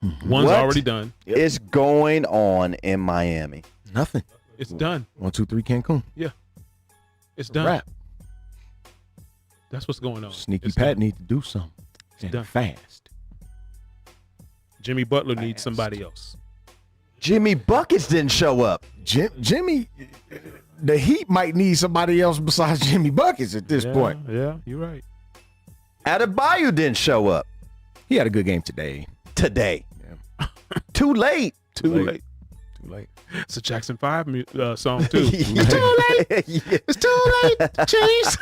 One's What already done. is going on in Miami? Nothing. It's done. 1, 2, 3, Cancun. It's done. Wrap. That's what's going on. Sneaky It's Pat done. needs to do something. It's And done. fast. Jimmy Butler needs somebody else. Jimmy Buckets didn't show up. Jimmy, the Heat might need somebody else besides Jimmy Buckets at this point. Yeah, you're right. Adebayo didn't show up He had a good game today. today. Yeah. Too late. Too late. Too late. It's a Jackson 5 song too. It's too late. It's too late, Chase.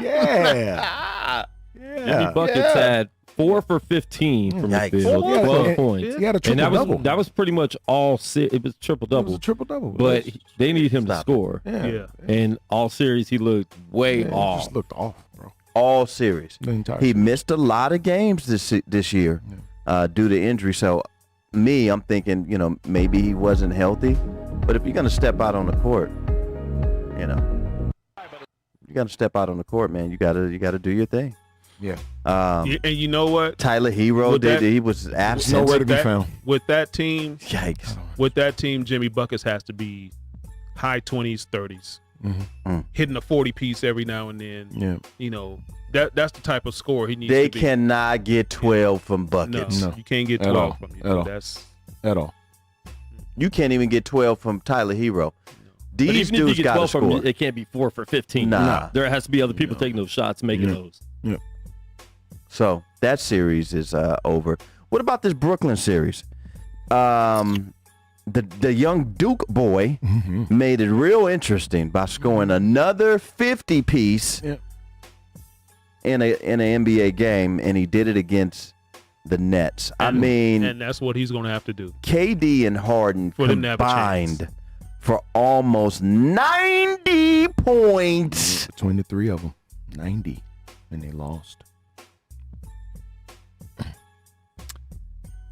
Yeah. Jimmy Buckets had 4 for 15 from the Yikes. field, Yeah, 12 and- points. He had a And triple-double. that was pretty much all. It was triple It was double, a triple-double. but they need him to Stop. score. Yeah. And all series, he looked way He off. just looked off, bro. All series. The entire He series. missed a lot of games this year due to injury. So I'm thinking, maybe he wasn't healthy. But if you're gonna step out on the court, you gotta step out on the court, man. You gotta do your thing. Yeah. And you know what? Tyler Hero With that- he was absent. nowhere to be That- found. With that team, Yikes. Jimmy Buckets has to be high 20s, 30s, Mhm. hitting a 40 piece every now and then. Yeah. That's the type of score he needs They to be. cannot get 12 from No, Buckets. No. you can't get At 12 all. from you. At all. That's At all. You can't even get 12 from Tyler Hero. But These even if you dudes get got to 12 from score. him, it can't be 4 for 15. Nah. There has to be other people taking those shots, making Yeah. those. Yeah. So that series is over. What about this Brooklyn series? The young Duke boy made it real interesting by scoring another 50 piece Yeah. in an NBA game, and he did it against the Nets. and that's what he's going to have to do. KD and Harden For them to have a chance. combined for almost 90 points. Between the three of them, 90, and they lost.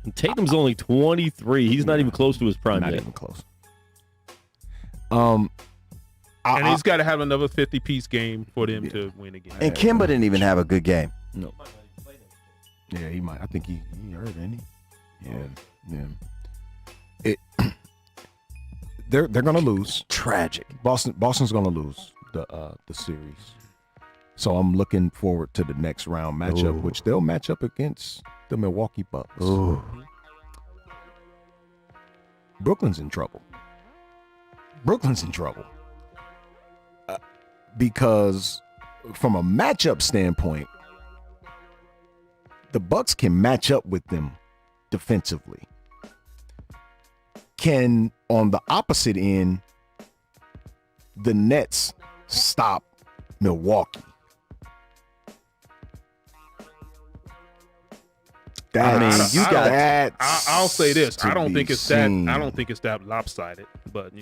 And Tatum's only 23. He's not even close to his prime Not yet. even close. And he's got to have another 50 piece game for them to win again. And Kemba didn't even have a good game. No. Yeah, he might. I think he hurt, didn't he? Yeah. They're gonna lose. Tragic. Boston's gonna lose the series. So I'm looking forward to the next round matchup, which they'll match up against the Milwaukee Bucks. Ooh. Brooklyn's in trouble. Because from a matchup standpoint, the Bucks can match up with them defensively. Can, on the opposite end, the Nets stop Milwaukee? I'll say this. I don't think it's seen. that. I don't think it's that lopsided. But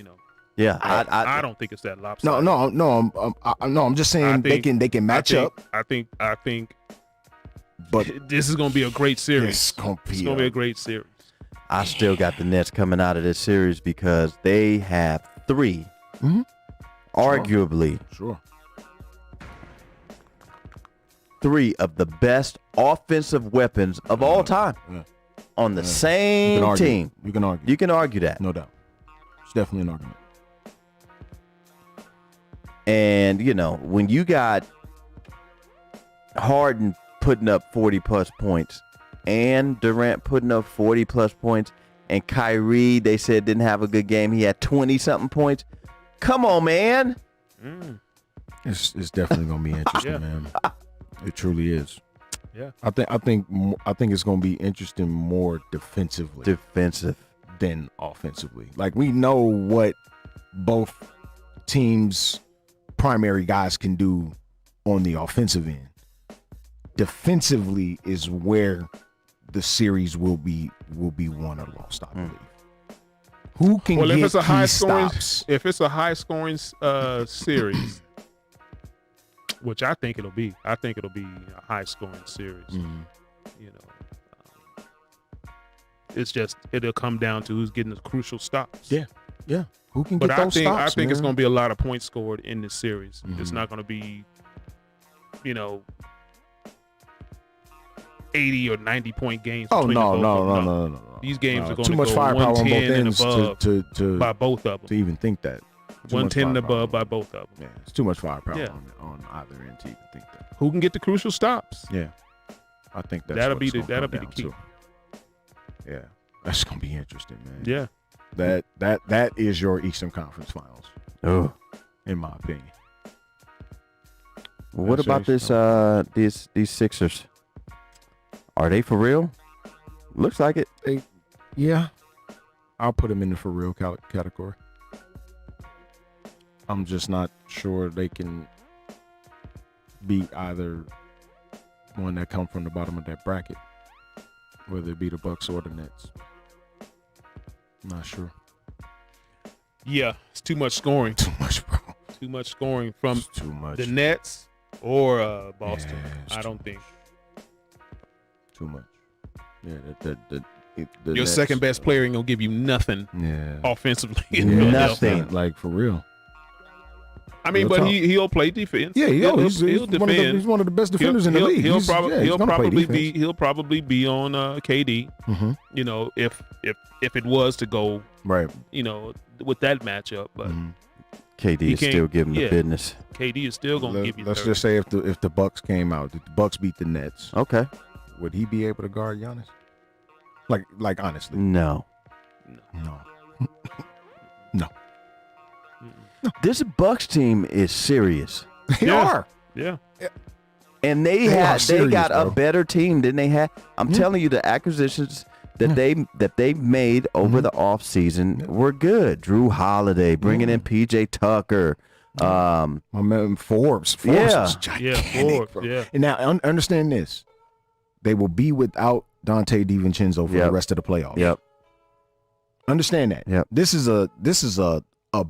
Yeah, I don't think it's that lopsided. No. I'm just saying they can match up. I think. But this is going to be a great series. It's going to be a great series. I still got the Nets coming out of this series because they have three, arguably Sure. three of the best offensive weapons of all time on the same team. You can argue. You can argue that. No doubt. It's definitely an argument. And, when you got Harden putting up 40-plus points and Durant putting up 40-plus points and Kyrie, they said, didn't have a good game. He had 20-something points. Come on, man. It's definitely going to be interesting, man. It truly is. Yeah. I think it's going to be interesting more defensively than offensively. Like, we know what both teams' primary guys can do on the offensive end. Defensively is where the series will be won or lost, I believe. Who can get if it's a high scoring, stops? if it's a high scoring series, which I think it'll be a high scoring series. It's just it'll come down to who's getting the crucial stops. Yeah. Who can But get those stops? I think it's man? going to be a lot of points scored in this series. It's not going to be, 80 or 90 point games. Oh, between the both of them. no. These games are going too to much go firepower on both 110 and ends above to by both of to them. even think that. Too much 110 and firepower. above by both of them. Yeah, it's too much firepower Yeah. on either end to even think that. Who can get the crucial stops? Yeah, I think That'll what be it's the gonna come key. down to. Yeah, that's gonna be interesting, man. Yeah. That is your Eastern Conference Finals, Oh. in my opinion. What about these Sixers? Are they for real? Looks like it. Yeah, I'll put them in the for real category. I'm just not sure they can beat either one that come from the bottom of that bracket, whether it be the Bucks or the Nets. Not sure. Yeah, it's too much scoring. Too much, bro. Too much scoring from It's too much. the Nets or Boston. Yeah, I don't think. Too much. Yeah, the Your Nets, second best player ain't gonna give you nothing Yeah. offensively. Nothing. Like, for real. I mean, Real but talk. he'll play defense. Yeah, he'll he's defend. he's one of the best defenders in the league. He'll He's probably gonna play he'll probably be on KD. Mm-hmm. If it was to go, Right. with that matchup, but KD He is can't- still giving the yeah. business. KD is still gonna give you. Let's 30. just say if the Bucks came out, if the Bucks beat the Nets, Okay. would he be able to guard Giannis? Like honestly, No. no. This Bucks team is serious. They Yeah. are. Yeah. And they are serious, got a bro. better team than they had. I'm telling you, the acquisitions that they made over the offseason were good. Drew Holiday, bringing in PJ Tucker. My man Forbes. Yeah. is gigantic, Forbes, bro. yeah. And now understand this: they will be without Dante DiVincenzo for the rest of the playoffs. Yep. Understand that. Yep. This is a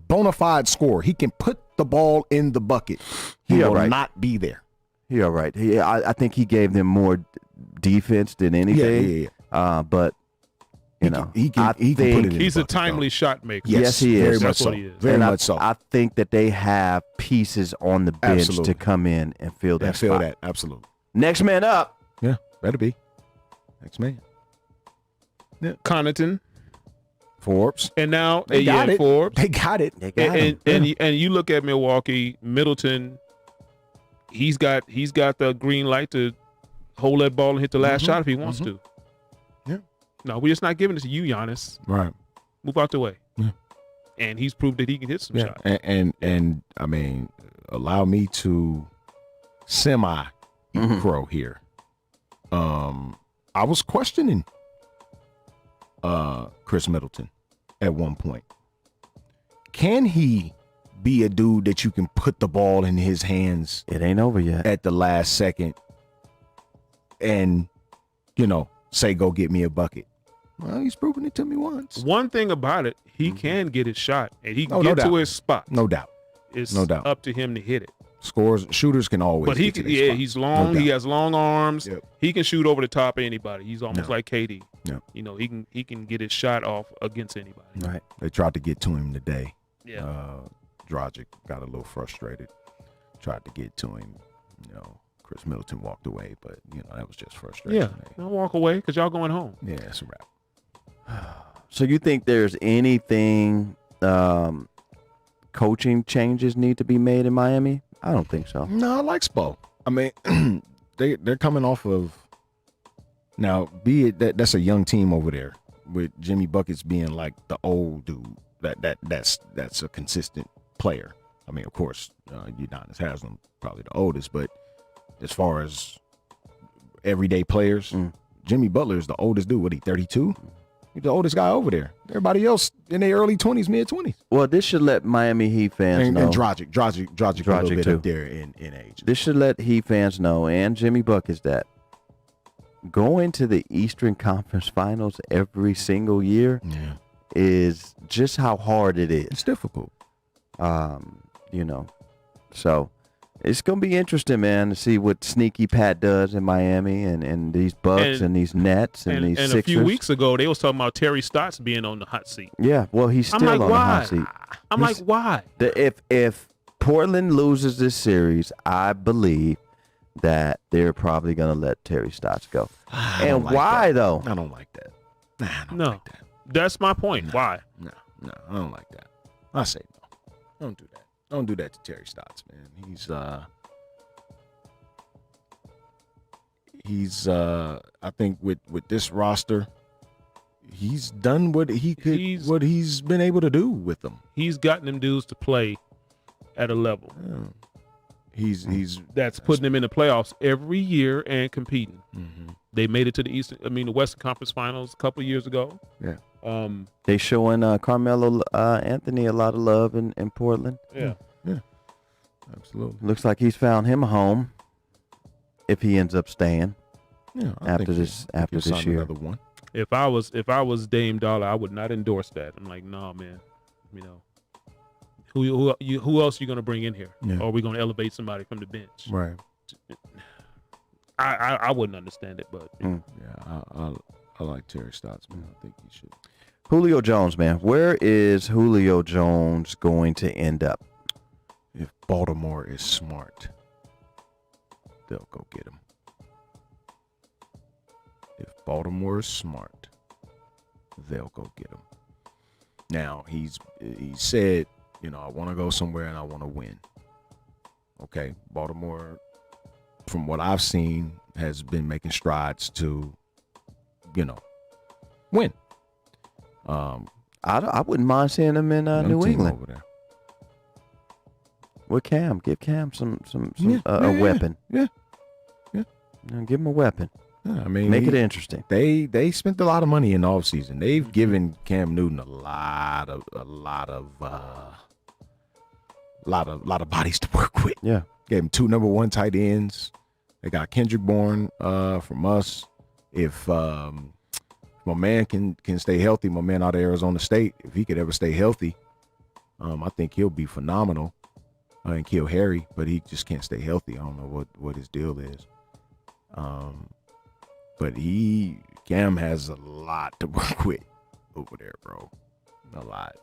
bona fide scorer. He can put the ball in the bucket. He Yeah, will right. not be there. He all right. I think he gave them more defense than anything. Yeah. But He can put it in. He's the a bucket, timely though. shot maker. Yes, he is. Very much That's so. what he is. Very and much so. I think that they have pieces on the bench Absolutely. to come in and fill that I feel spot. that. Absolutely. Next man up. Yeah. Better be. Next man. Connaughton, Forbes. and now They got it. Forbes. They got it. They got him. And you look at Milwaukee, Middleton, he's got the green light to hold that ball and hit the last shot if he wants to. Yeah. No, we're just not giving it to you, Giannis. Right. Move out the way. Yeah. And he's proved that he can hit some shots. And I mean, allow me to eat crow here. I was questioning Chris Middleton at one point. Can he be a dude that you can put the ball in his hands? It ain't over yet. At the last second and, say, go get me a bucket. Well, he's proven it to me once. One thing about it, he can get his shot and he can no get to doubt. his spot. No doubt. It's No doubt. up to him to hit it. Shooters can always. But he get to can, their spot. he's long. No He doubt. has long arms. Yep. He can shoot over the top of anybody. He's almost like KD. Yep. He can get his shot off against anybody. Right. They tried to get to him today. Yeah. Dragic got a little frustrated. Tried to get to him. Chris Middleton walked away, but that was just frustration. Yeah. Don't walk away because y'all going home. Yeah, it's a wrap. So you think there's anything coaching changes need to be made in Miami? I don't think so. No, I like Spo. I mean, they're coming off of now. Be it that's a young team over there with Jimmy Buckets being like the old dude. That's a consistent player. I mean, of course, Udonis Haslam probably the oldest, but as far as everyday players, Jimmy Butler is the oldest dude. What, he 32? He's the oldest guy over there. Everybody else in their early 20s, mid 20s. Well, this should let Miami Heat fans know. And Dragic a little bit too. up there in age. This should let Heat fans know, and Jimmy Buckets, that going to the Eastern Conference Finals every single year is just how hard it is. It's difficult. So it's going to be interesting, man, to see what Sneaky Pat does in Miami and these Bucks and these Nets and these Sixers. A few weeks ago, they was talking about Terry Stotts being on the hot seat. Yeah, well, he's still on the hot seat. I'm like, why? If Portland loses this series, I believe that they're probably going to let Terry Stotts go. And why, though? I don't like that. I don't No. like that. That's my point. Why? No, I don't like that. I say no. Don't do that. Don't do that to Terry Stotts, man. He's I think with this roster, he's done what he could, what he's been able to do with them. He's gotten them dudes to play at a level. Yeah. He's that's putting them in the playoffs every year and competing. Mm-hmm. They made it to the Western Conference Finals a couple of years ago. Yeah. They showing Carmelo Anthony a lot of love in Portland. Yeah. Absolutely. Looks like he's found him a home if he ends up staying. Yeah. After this year. Another one. If I was Dame Dollar, I would not endorse that. I'm like, no, man. Who else are you gonna bring in here? Yeah. Or are we gonna elevate somebody from the bench? Right. I wouldn't understand it, but Yeah. I like Terry Stotts, man. I think he should. Julio Jones, man. Where is Julio Jones going to end up? If Baltimore is smart, they'll go get him. If Baltimore is smart, they'll go get him. Now, he said, I want to go somewhere and I want to win. Okay, Baltimore, from what I've seen, has been making strides to, win. I wouldn't mind seeing him in New England over there. with Cam. Give Cam some Yeah, weapon. Yeah. Give him a weapon. Yeah, I mean, Make it interesting. They spent a lot of money in the offseason. They've given Cam Newton a lot of bodies to work with. Yeah. Gave him 2 number 1 tight ends. They got Kendrick Bourne from us. If my man can stay healthy, my man out of Arizona State, if he could ever stay healthy, I think he'll be phenomenal and kill Harry, but he just can't stay healthy. I don't know what his deal is. But Cam has a lot to work with over there, bro. A lot.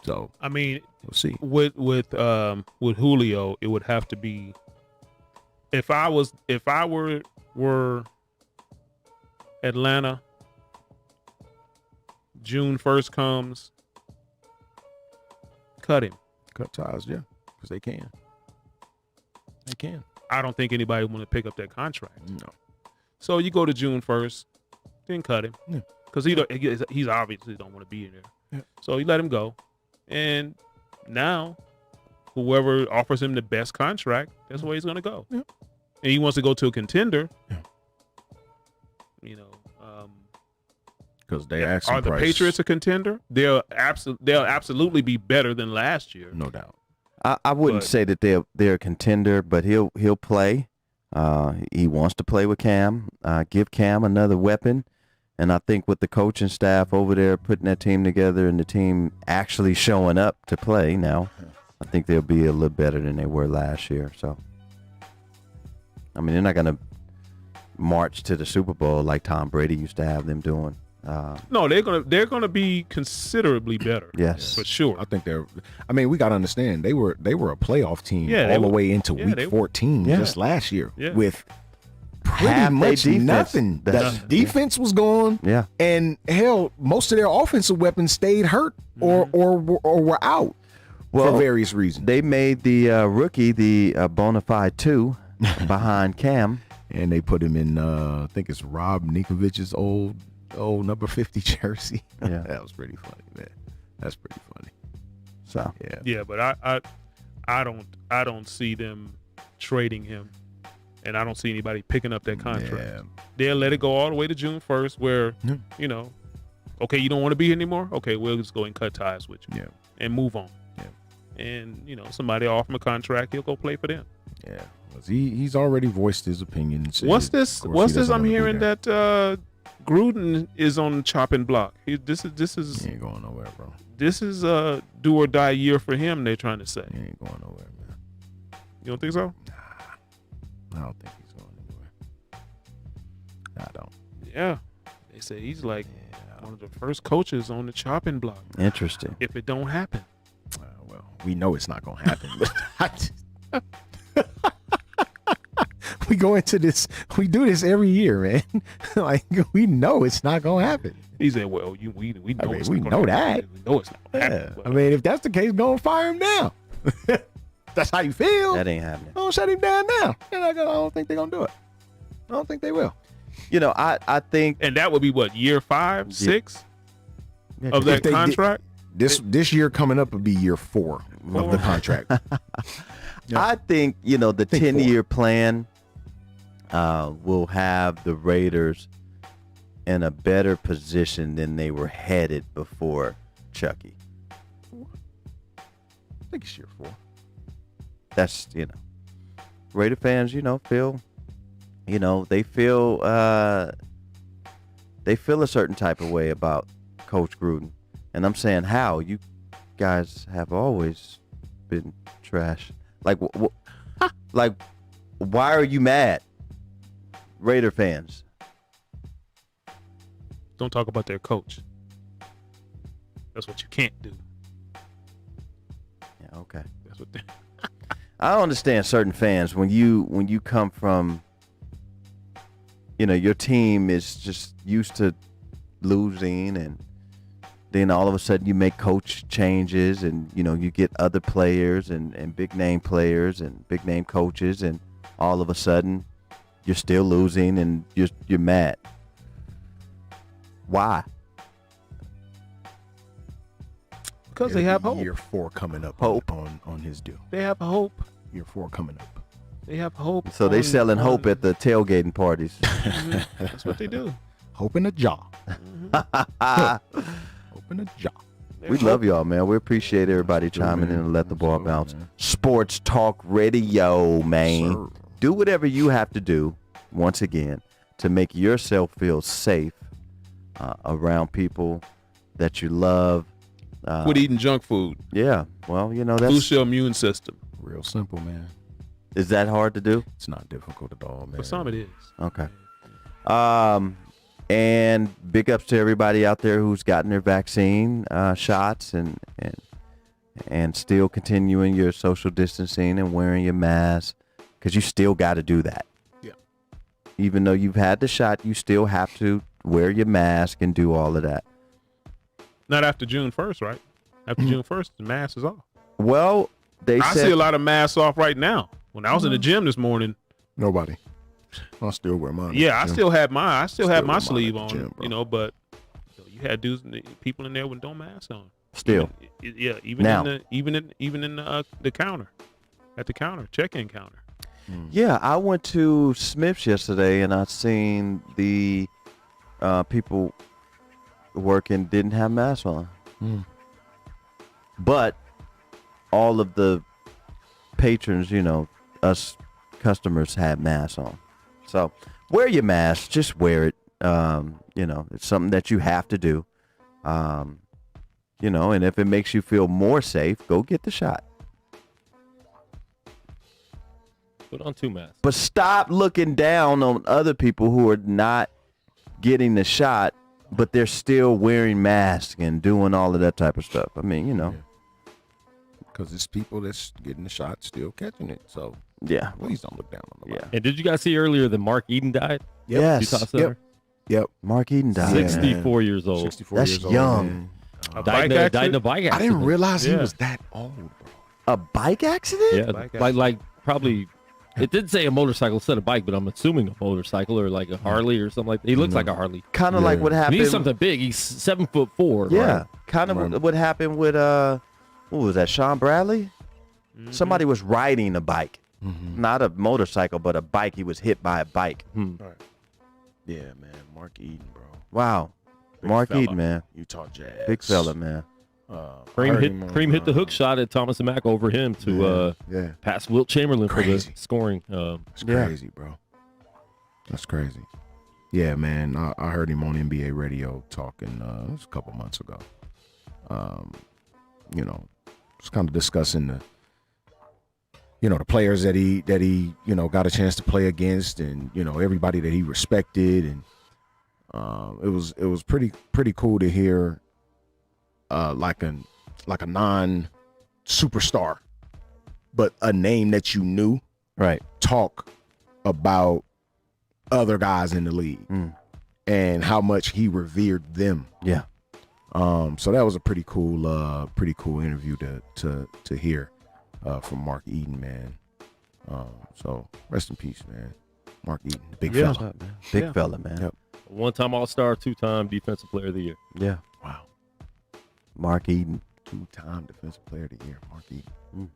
So we'll see. With Julio, it would have to be if I were Atlanta, June 1st comes, cut him. Cut ties, yeah, because they can. They can. I don't think anybody want to pick up that contract. No. So you go to June 1st, then cut him Yeah. because he's obviously don't want to be in there. Yeah. So you let him go, and now whoever offers him the best contract, that's where he's going to go. Yeah. And he wants to go to a contender. Yeah. You know, Because they asking are the price, Patriots a contender? They'll absolutely be better than last year. no doubt. I wouldn't But- say that they're a contender, but he'll play. He wants to play with Cam. Give Cam another weapon, and I think with the coaching staff over there putting that team together and the team actually showing up to play now, I think they'll be a little better than they were last year. So, I mean, they're not gonna march to the Super Bowl like Tom Brady used to have them doing. No, they're gonna be considerably better. Yes. for sure. I think they're. I mean, we got to understand they were a playoff team Yeah, they all the were. way into Yeah, week they were. 14 Yeah. just last year Yeah. with pretty Half they much defense. nothing. That's- The defense was gone. Yeah. And hell, most of their offensive weapons stayed hurt or were out for various reasons. They made the rookie the bona fide 2 behind Cam. And they put him in. I think it's Rob Nikovich's old number 50 jersey. Yeah. That was pretty funny, man. That's pretty funny. So Yeah. Yeah, but I don't see them trading him, and I don't see anybody picking up that contract. Yeah. They'll let it go all the way to June 1st, where Yeah. you know, okay, you don't want to be here anymore. Okay, we'll just go and cut ties with you Yeah. and move on. Yeah. And you know, somebody offer him a contract, he'll go play for them. Yeah. 'Cause he's already voiced his opinion. and said, What's of this? course, What's he this? doesn't I'm wanna be hearing there. that Gruden is on chopping block. This is He ain't going nowhere, bro. this is a do or die year for him. They're trying to say. He ain't going nowhere, man. You don't think so? I don't think he's going anywhere. I don't. Yeah, they say he's like one of the first coaches on the chopping block. interesting. If it don't happen, Well, we know it's not going to happen. But I just, we go into this. We do this every year, man. Like we know it's not going to happen. he said, "Well, we know I mean, it's we not know gonna that. happen. We know it's not gonna Yeah. happen." I mean, if that's the case, go and fire him now. That's how you feel. That ain't happening. Don't shut him down now. I don't think they're going to do it. I don't think they will. You know, I think and that would be what, year 5, 6 of If that they did- contract. This year coming up would be year 4 of the contract. I think, you know, the Think 10-year plan will have the Raiders in a better position than they were headed before Chucky. I think it's year 4. That's, you know, Raider fans, you know, feel, you know, they feel a certain type of way about Coach Gruden. And I'm saying, how? You guys have always been trash. Like, like, why are you mad, Raider fans? Don't talk about their coach. That's what you can't do. Yeah, okay. That's what they, I don't understand certain fans when you come from, you know, your team is just used to losing, and then all of a sudden you make coach changes, and you know you get other players and big name players and big name coaches, and all of a sudden you're still losing and you're mad. Why? because they have hope. Year 4 coming up. Hope. on his deal. They have hope. Year 4 coming up. They have hope. So they on- selling on- hope at the tailgating parties. That's what they do. Hope in a jaw. Hope in a jaw. We love y'all, man. We appreciate everybody chiming in and let the ball Absolutely, bounce. man. Sports Talk Radio, man. Sir. Do whatever you have to do, once again, to make yourself feel safe around people that you love. Quit eating junk food. Yeah, well, you know, Boost that's your immune system. Real simple, man. is that hard to do? It's not difficult at all, man. For some, it is. Okay. And big ups to everybody out there who's gotten their vaccine shots and still continuing your social distancing and wearing your mask, because you still got to do that. Yeah. Even though you've had the shot, you still have to wear your mask and do all of that. Not after June 1st, right? After June 1st, the mask is off. Well, they I said see a lot of masks off right now. When I was in the gym this morning, Nobody. I still wear mine. yeah, I still had my Still had wear my mine sleeve at the on, gym, bro. you know, but you had dudes, people in there with no mask on. Still. Even Now. in the counter, at the counter, check-in counter. Yeah, I went to Smith's yesterday and I seen the people working didn't have masks on. But all of the patrons, you know, us customers had masks on. So wear your mask, just wear it. You know, it's something that you have to do. You know, and if it makes you feel more safe, go get the shot. Put on 2 masks. But stop looking down on other people who are not getting the shot, but they're still wearing masks and doing all of that type of stuff. I mean, you know. Because it's people that's getting the shot still catching it. So Yeah. please don't look down on nobody. Yeah. And did you guys see earlier that Mark Eden died? Yes. Utah Center? Yep. Mark Eden died. Yeah. 64 years old. 64 That's years old. young. Man. A Died bike in a accident? bike I accident. didn't realize he Yeah. was that old, bro. A bike accident? Yeah, Bike like probably. It did say a motorcycle instead of bike, but I'm assuming a motorcycle or like a Harley or something like that. He looks like a Harley. Kind of like what And happened. he's something big. He's 7'4". Yeah. Right? Kind of Right. what happened with what was that? Sean Bradley? Somebody was riding a bike. Not a motorcycle, but a bike. He was hit by a bike. Yeah, man. Mark Eden, bro. Wow. Mark fella. Eden, man. Utah Jazz. Big fella, man. Cream hit the hook shot at Thomas and Mack over him to Yeah. pass Wilt Chamberlain Crazy. for the scoring. That's Yeah. crazy, bro. That's crazy. Yeah, man. I heard him on NBA radio talking it was a couple months ago. You know, just kind of discussing the players that he got a chance to play against, and everybody that he respected, and it was pretty cool to hear like a non-superstar, but a name that you knew, Right. talk about other guys in the league and how much he revered them. Yeah. So that was a pretty cool interview to hear from Mark Eden, man. So rest in peace, man. Mark Eden, the big Yeah. fella. Big fella, man. Yep. One-time All-Star, 2-time Defensive Player of the Year. Yeah. Wow. Mark Eden. 2-time defensive player of the year, Mark Eden.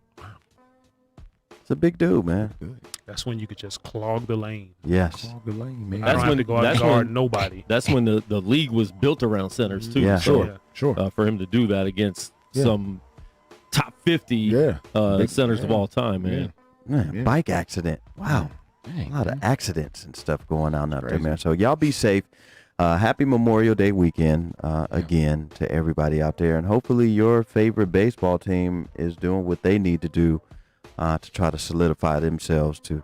It's a big dude, man. Good. That's when you could just clog the lane. Yes. Clog the lane, man. I don't have to go out and guard nobody. That's when the league was built around centers too. Yeah. So, Yeah. Sure. for him to do that against some top 50 Yeah. Big- centers of all time, man. Man, Yeah. bike accident. Wow. Dang, A lot of accidents and stuff going on out there, Crazy. man. So y'all be safe. Happy Memorial Day weekend again to everybody out there. And hopefully your favorite baseball team is doing what they need to do to try to solidify themselves to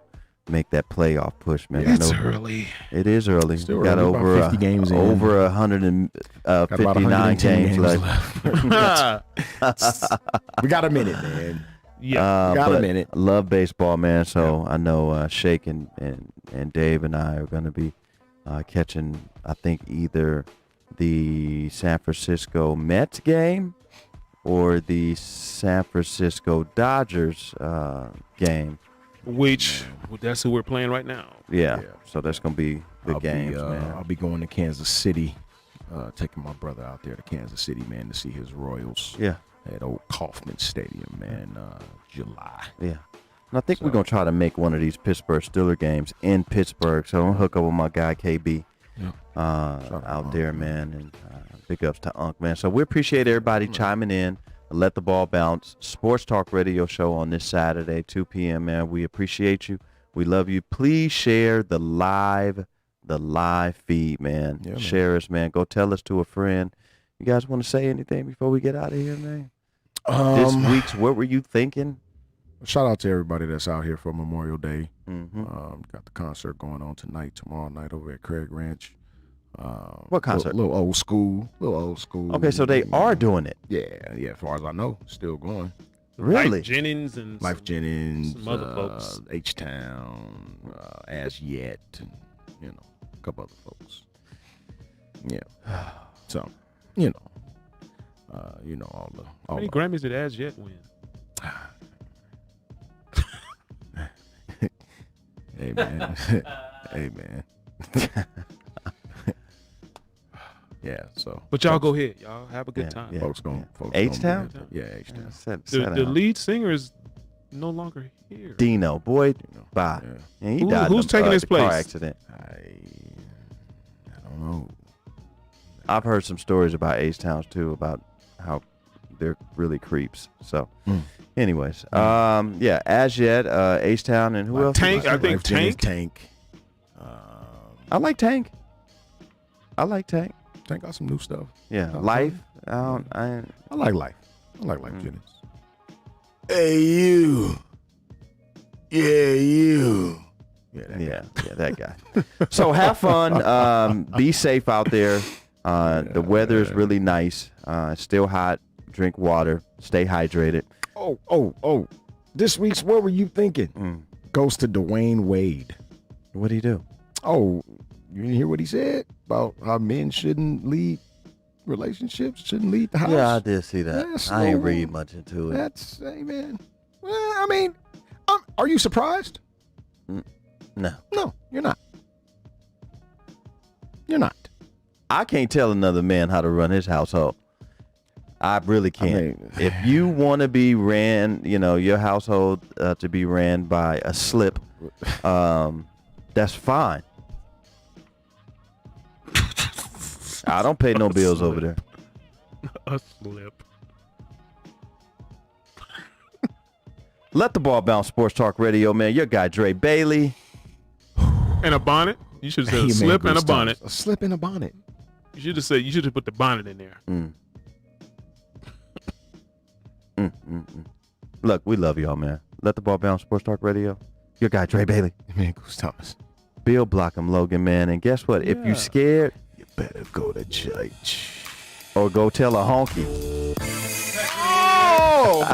make that playoff push, man. I It's know early. It is early. Still We got early, about over 50 games in. over Got about 159 110 games left. We got a minute, man. Yeah. Got a but minute. I love baseball, man. So I know Shake and Dave and I are going to be catching, I think, either the San Francisco Mets game or the San Francisco Dodgers game. Which that's who we're playing right now. Yeah. Yeah. So that's going to be good games, man. I'll be going to Kansas City, taking my brother out there to Kansas City, man, to see his Royals. Yeah. At old Kauffman Stadium, man, July. Yeah. And I think we're going to try to make one of these Pittsburgh Steelers games in Pittsburgh. So I'm going to hook up with my guy, KB, out there, man. And big ups to Unc, man. So we appreciate everybody chiming in. Let the Ball Bounce Sports Talk Radio Show on this Saturday, 2 p.m., man. We appreciate you. We love you. Please share the live feed, man. Yeah, man. Share us, man. Go tell us to a friend. You guys want to say anything before we get out of here, man? This week's What Were You Thinking? Shout out to everybody that's out here for Memorial Day. Mm-hmm. Got the concert going on tonight, tomorrow night over at Craig Ranch. What concert? Little old school. Okay, so they are doing it. Yeah. As far as I know, still going. Really? Life Jennings and Life Jennings, some other folks. H-Town, As Yet, and a couple other folks. Yeah. So, all How many the Grammys did As Yet win? Hey, man. Hey, man. Yeah, so. But y'all go ahead. Y'all have a good Yeah, time. yeah. Folks going. H-Town? Yeah, H-Town. The lead singer is no longer here. Dino, boy, bye. Yeah. And he died Who's in taking his the car place? accident. I don't know. I've heard some stories about H-Towns too, about how they're really creeps. So, anyways, yeah, as yet, H-Town and who else? Tank, I think Tank. Tank. I like Tank. I like Tank. Tank got some new stuff. Yeah, Oh, Life. I like Life. I like Life Jennings. Hey, you. Yeah, you. Yeah, that guy. So have fun. Be safe out there. The weather is really nice. It's still hot. Drink water. Stay hydrated. Oh. This week's What Were You Thinking? Goes to Dwayne Wade. What do you do? Oh, you didn't hear what he said about how men shouldn't lead relationships, shouldn't lead the house? Yeah, I did see that. Yes, I ain't no. read much into it. That's, hey, man. Well, I mean, are you surprised? No. No, you're not. You're not. I can't tell another man how to run his household. I really can't. I mean, if you want to be ran, your household to be ran by a slip, that's fine. I don't pay no bills over there. A slip. Let the ball bounce. Sports Talk Radio, man. Your guy Dre Bailey. And a bonnet. You should have said hey, a man, slip good and a stuff. bonnet. A slip and a bonnet. You should have said. You should have put the bonnet in there. Look, we love y'all, man. Let the ball bounce. Sports Talk Radio. Your guy Dre Bailey. Man, Goose Thomas. Bill Blockham, Logan, man. And guess what? If you scared, You better go to church. or go tell a honky. Oh!